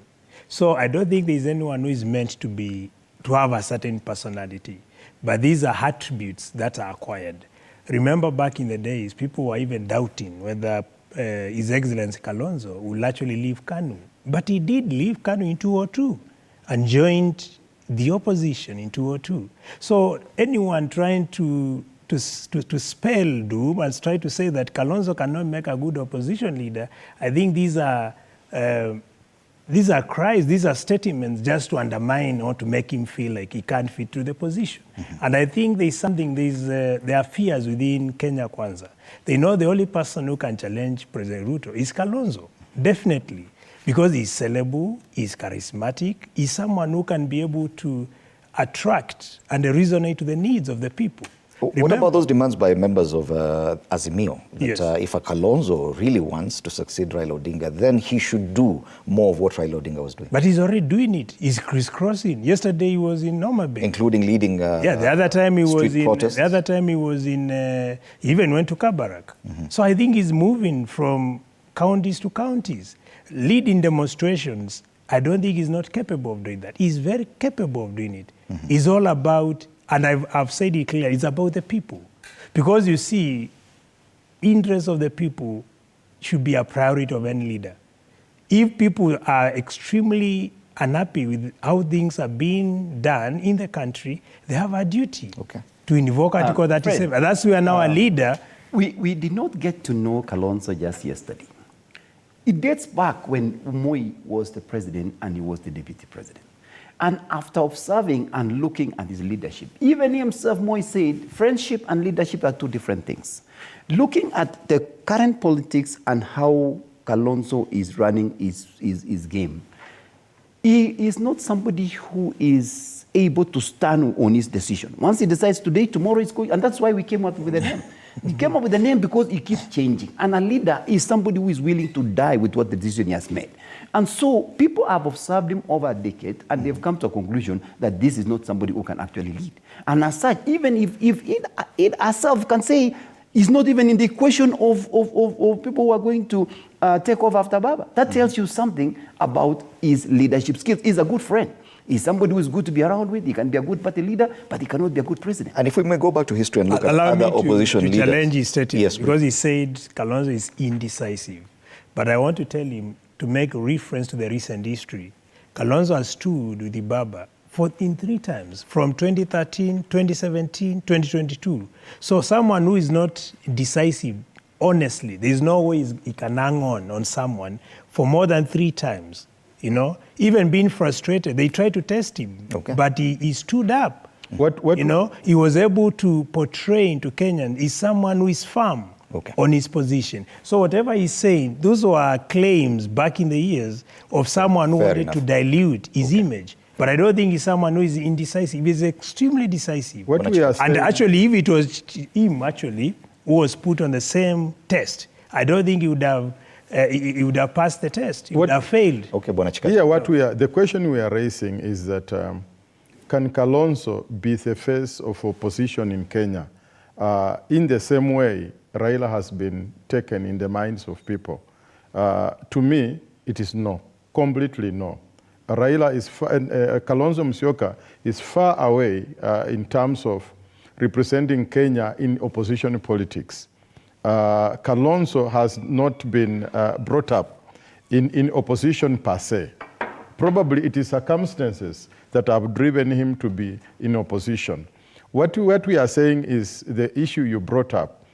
So I don't think there's anyone who is meant to have a certain personality. But these are attributes that are acquired. Remember back in the days, people were even doubting whether His Excellency Kalonzo will actually leave KANU. But he did leave KANU in 2002 and joined the opposition in 2002. So anyone trying to spell doom and try to say that Kalonzo cannot make a good opposition leader, I think these are cries, these are statements just to undermine or to make him feel like he can't fit to the position. Mm-hmm. And I think there are fears within Kenya Kwanza. They know the only person who can challenge President Ruto is Kalonzo, definitely. Because he's sellable, he's charismatic, he's someone who can be able to attract and resonate to the needs of the people. What about those demands by members of Azimio? That Yes. If a Kalonzo really wants to succeed Raila Odinga, then he should do more of what Raila Odinga was doing. But he's already doing it. He's crisscrossing. Yesterday he was in Noma Bay. Including leading the other time he was in protests. The other time he was in he even went to Kabarak. Mm-hmm. So I think he's moving from counties to counties, leading demonstrations. I don't think he's not capable of doing that. He's very capable of doing it. Mm-hmm. It's all about, and I've said it clearly, it's about the people. Because you see, interests of the people should be a priority of any leader. If people are extremely unhappy with how things are being done in the country, they have a duty to invoke Article 37. Fred, And that's why now a leader. We did not get to know Kalonzo just yesterday. It dates back when Moi was the president and he was the deputy president. And after observing and looking at his leadership, even himself, Moi said, friendship and leadership are two different things. Looking at the current politics and how Kalonzo is running his game, he is not somebody who is able to stand on his decision. Once he decides today, tomorrow he's going, and that's why we came up with the name. He came up with the name because he keeps changing. And a leader is somebody who is willing to die with what the decision he has made. And so people have observed him over a decade, and they've come to a conclusion that this is not somebody who can actually lead. And as such, even if it ourselves can say it's not even in the equation of people who are going to take over after Baba, that tells you something about his leadership skills. He's a good friend. He's somebody who is good to be around with. He can be a good party leader, but he cannot be a good president. And if we may go back to history and look at other opposition leaders. Allow me to challenge his statement, yes, because he said Kalonzo is indecisive. But I want to tell him, to make reference to the recent history, Kalonzo has stood with the BAMBA in 3 times, from 2013, 2017, 2022. So someone who is not decisive, honestly, there's no way he can hang on someone for more than 3 times. You know, even being frustrated, they tried to test him, but he stood up. You know, he was able to portray into Kenyan, he's someone who is firm on his position. So whatever he's saying, those were claims back in the years of someone who wanted to dilute his image. But I don't think he's someone who is indecisive. He's extremely decisive. And actually, if it was him actually who was put on the same test, I don't think he would have passed the test. He would have failed. The question we are raising is that can Kalonzo be the face of opposition in Kenya in the same way Raila has been taken in the minds of people? To me, it is no, completely no. Raila is Kalonzo Musyoka is far away in terms of representing Kenya in opposition politics. Kalonzo has not been brought up in opposition per se. Probably it is circumstances that have driven him to be in opposition. What we are saying is the issue you brought up.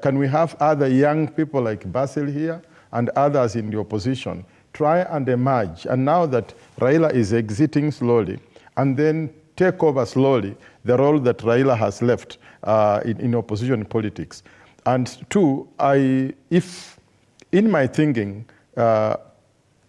Can we have other young people like Basil here and others in the opposition try and emerge? And now that Raila is exiting slowly, and then take over slowly the role that Raila has left in opposition politics. And 2, if in my thinking,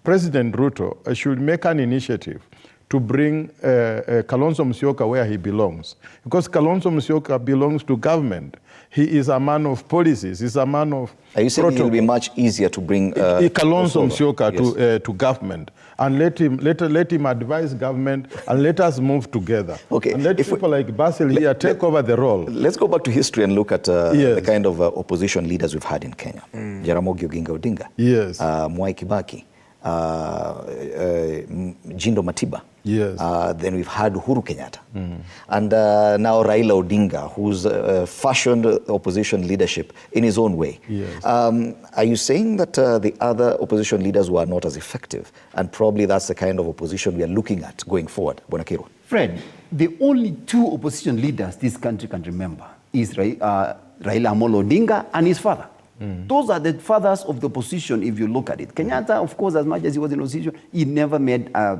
President Ruto should make an initiative to bring Kalonzo Musyoka where he belongs. Because Kalonzo Musyoka belongs to government. He is a man of policies. He's a man of Are you saying it will be much easier to bring Kalonzo Musyoka yes. to government and let him advise government and let us move together. Okay. And let people like Basil here take over the role. Let's go back to history and look at Yes. the kind of opposition leaders we've had in Kenya. Jaramogi Oginga Odinga. Yes. Mwai Kibaki. Jindo Matiba. Yes. Then we've had Uhuru Kenyatta. And now Raila Odinga, who's fashioned opposition leadership in his own way. Yes. Are you saying that the other opposition leaders were not as effective? And probably that's the kind of opposition we are looking at going forward, Bwana Kirwa? Fred, the only two opposition leaders this country can remember is Raila Amolo Odinga and his father. Those are the fathers of the opposition if you look at it. Kenyatta, of course, as much as he was in opposition, he never made, a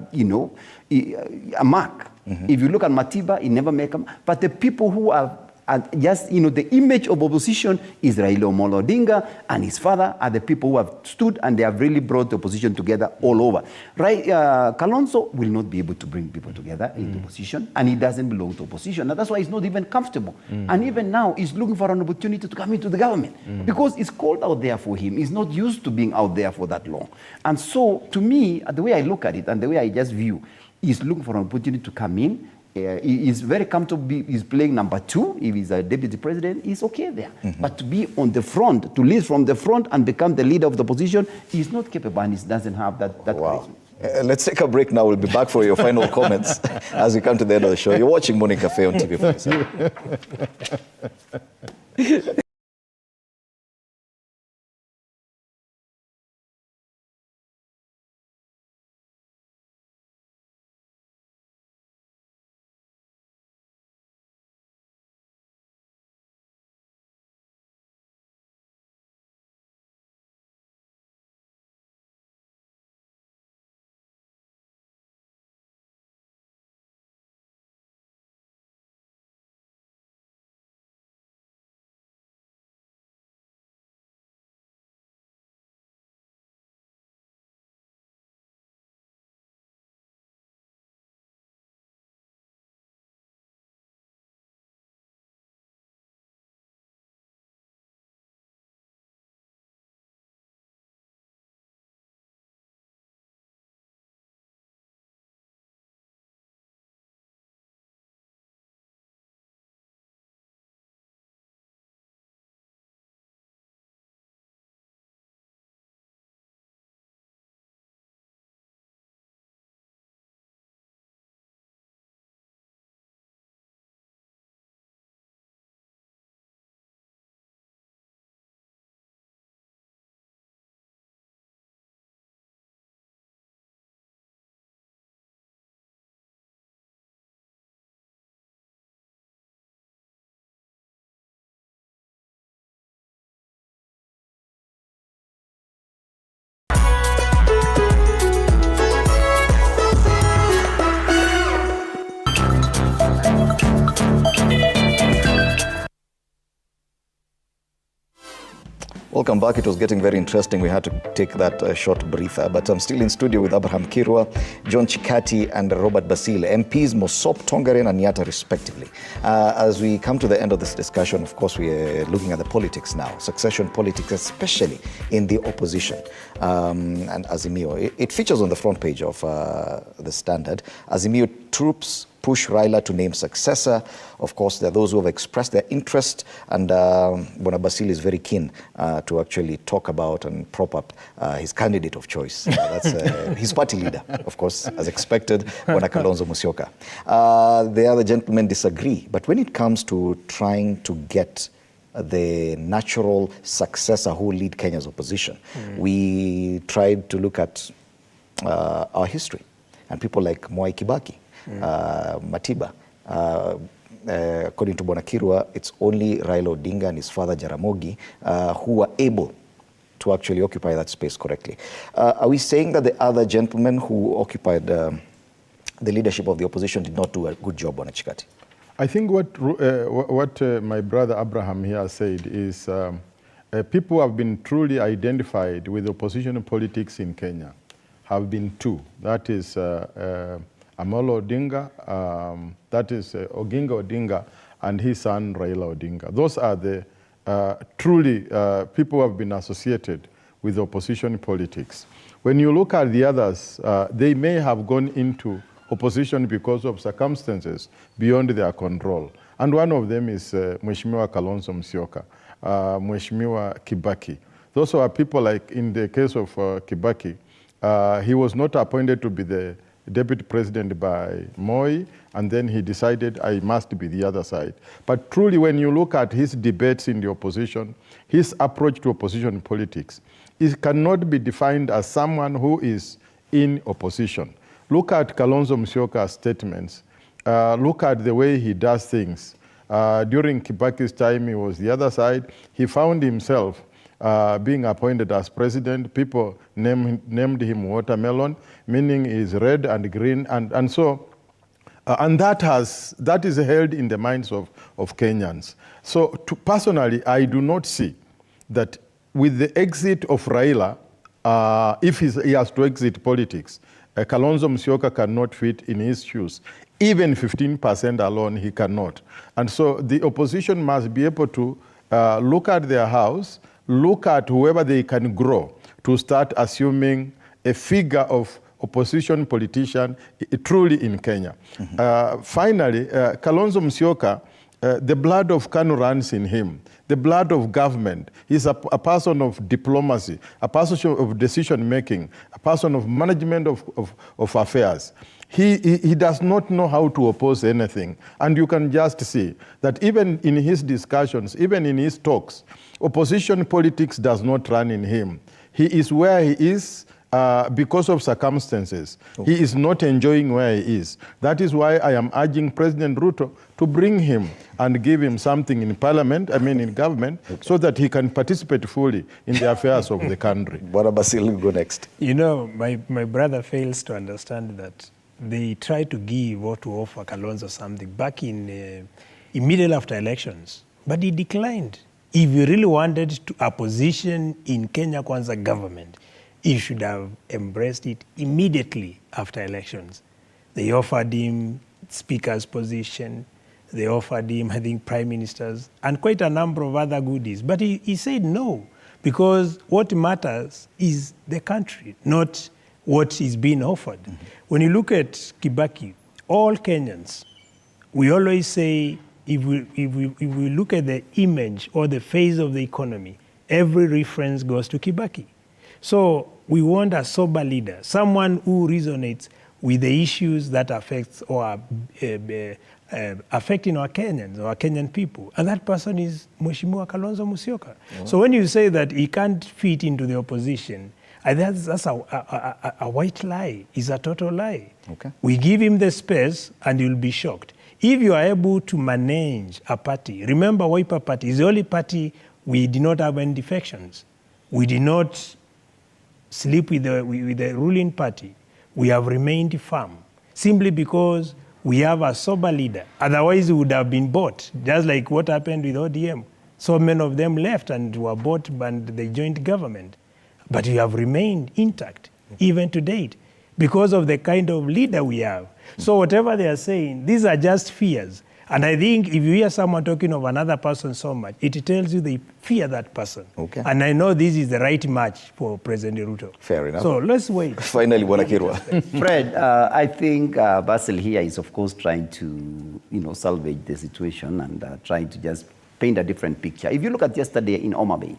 mark. If you look at Matiba, he never made a mark. But the people who are just, the image of opposition is Raila Amolo Odinga and his father are the people who have stood and they have really brought the opposition together all over. Right? Kalonzo will not be able to bring people together in the opposition, and he doesn't belong to opposition. And that's why he's not even comfortable. And even now, he's looking for an opportunity to come into the government because it's cold out there for him. He's not used to being out there for that long. And so, to me, the way I look at it and the way I just view, he's looking for an opportunity to come in. He is very comfortable. He's playing number 2. If he's a deputy president, he's okay there. But to be on the front, to lead from the front and become the leader of the opposition, he's not capable and he doesn't have that Wow. charisma. Let's take a break now. We'll be back for your final comments as we come to the end of the show. You're watching Morning Cafe on TV47. Welcome back. It was getting very interesting. We had to take that short breather, but I'm still in studio with Abraham Kirwa, John Chikati, and Robert Basile, MPs Mosop, Tongaren, and Yatta, respectively. As we come to the end of this discussion, of course, we are looking at the politics now, succession politics, especially in the opposition. And Azimio, it features on the front page of the Standard. Azimio troops push Raila to name successor. Of course, there are those who have expressed their interest, and Bwana Basile is very keen to actually talk about and prop up his candidate of choice. That's his party leader, of course, as expected, Bwana Kalonzo Musyoka. The other gentlemen disagree, but when it comes to trying to get the natural successor who will lead Kenya's opposition, we tried to look at our history, and people like Mwai Kibaki, Matiba. According to Bwana Kirwa, it's only Raila Odinga and his father Jaramogi who were able to actually occupy that space correctly. Are we saying that the other gentlemen who occupied the leadership of the opposition did not do a good job, Bwana Chikati? I think what my brother Abraham here said is people who have been truly identified with opposition politics in Kenya have been two. That is Amolo Odinga, that is Oginga Odinga, and his son Raila Odinga. Those are the truly people who have been associated with opposition politics. When you look at the others, they may have gone into opposition because of circumstances beyond their control. And one of them is Mheshimiwa Kalonzo Musyoka, Mheshimiwa Kibaki. Those are people like in the case of Kibaki, he was not appointed to be the deputy president by Moi, and then he decided I must be the other side. But truly, when you look at his debates in the opposition, his approach to opposition politics, it cannot be defined as someone who is in opposition. Look at Kalonzo Musyoka's statements. Look at the way he does things. During Kibaki's time, he was the other side. He found himself being appointed as president. People named him Watermelon, meaning he's red and green. And so, and that is held in the minds of Kenyans. So personally, I do not see that with the exit of Raila, if he has to exit politics, Kalonzo Musyoka cannot fit in his shoes. Even 15% alone, he cannot. And so the opposition must be able to look at their house, look at whoever they can grow to start assuming a figure of opposition politician truly in Kenya. Finally, Kalonzo Musyoka, the blood of KANU runs in him, the blood of government. He's a person of diplomacy, a person of decision-making, a person of management of affairs. He does not know how to oppose anything. And you can just see that even in his discussions, even in his talks, opposition politics does not run in him. He is where he is because of circumstances. He is not enjoying where he is. That is why I am urging President Ruto to bring him and give him something in parliament, in government, so that he can participate fully in the affairs of the country. Bwana Basil, go next. You know, my brother fails to understand that they tried to give or to offer Kalonzo something back in immediately after elections, but he declined. If you really wanted a position in Kenya Kwanza government, he should have embraced it immediately after elections. They offered him speaker's position, they offered him, I think, prime ministers, and quite a number of other goodies. But he said no, because what matters is the country, not what is being offered. When you look at Kibaki, all Kenyans, we always say, if we look at the image or the face of the economy, every reference goes to Kibaki. So we want a sober leader, someone who resonates with the issues that affects or are affecting our Kenyans or our Kenyan people. And that person is Mheshimiwa Kalonzo Musyoka. So when you say that he can't fit into the opposition, that's a white lie. It's a total lie. We give him the space and you'll be shocked. If you are able to manage a party, remember Wiper Party is the only party we did not have any defections. We did not sleep with the ruling party. We have remained firm simply because we have a sober leader. Otherwise, it would have been bought, just like what happened with ODM. So many of them left and were bought and they joined government. But we have remained intact, even to date, because of the kind of leader we have. So whatever they are saying, these are just fears. And I think if you hear someone talking of another person so much, it tells you they fear that person. And I know this is the right match for President Ruto. Fair enough. So let's wait. Finally, Bwana Kirwa. Fred, I think Basil here is, of course, trying to, salvage the situation and trying to just paint a different picture. If you look at yesterday in Homa Bay,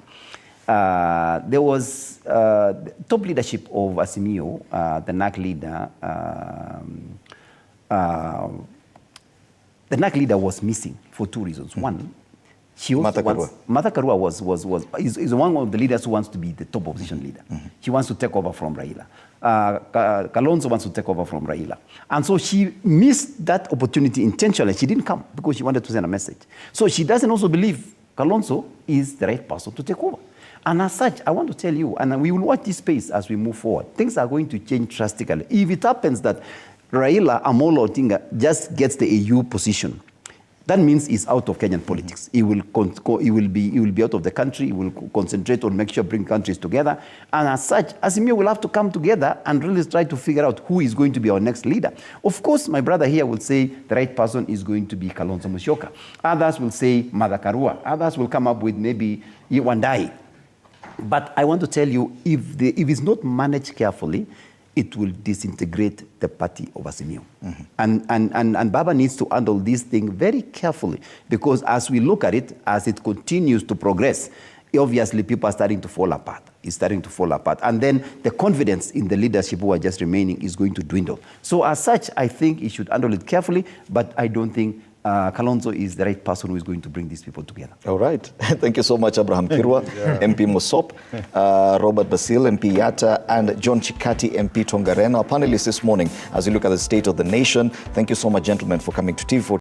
there was top leadership of Azimio, the NAC leader. The NAC leader was missing for two reasons. One, she also Martha Karua is one of the leaders who wants to be the top opposition leader. She wants to take over from Raila. Kalonzo wants to take over from Raila. And so she missed that opportunity intentionally. She didn't come because she wanted to send a message. So she doesn't also believe Kalonzo is the right person to take over. And as such, I want to tell you, and we will watch this space as we move forward, things are going to change drastically. If it happens that Raila Amolo Odinga just gets the AU position, that means he's out of Kenyan politics. He will be out of the country. He will concentrate on make sure bring countries together. And as such, Azimio will have to come together and really try to figure out who is going to be our next leader. Of course, my brother here will say the right person is going to be Kalonzo Musyoka. Others will say Martha Karua. Others will come up with maybe Wandai. But I want to tell you, if it's not managed carefully, it will disintegrate the party of Azimio. And Baba needs to handle this thing very carefully, because as we look at it, as it continues to progress, obviously people are starting to fall apart. It's starting to fall apart. And then the confidence in the leadership who are just remaining is going to dwindle. So as such, I think he should handle it carefully, but I don't think Kalonzo is the right person who is going to bring these people together. All right. Thank you so much, Abraham Kirwa, MP Mosop, Robert Basil, MP Yatta, and John Chikati, MP Tongaren. Our panelists this morning, as we look at the state of the nation. Thank you so much, gentlemen, for coming to TV4.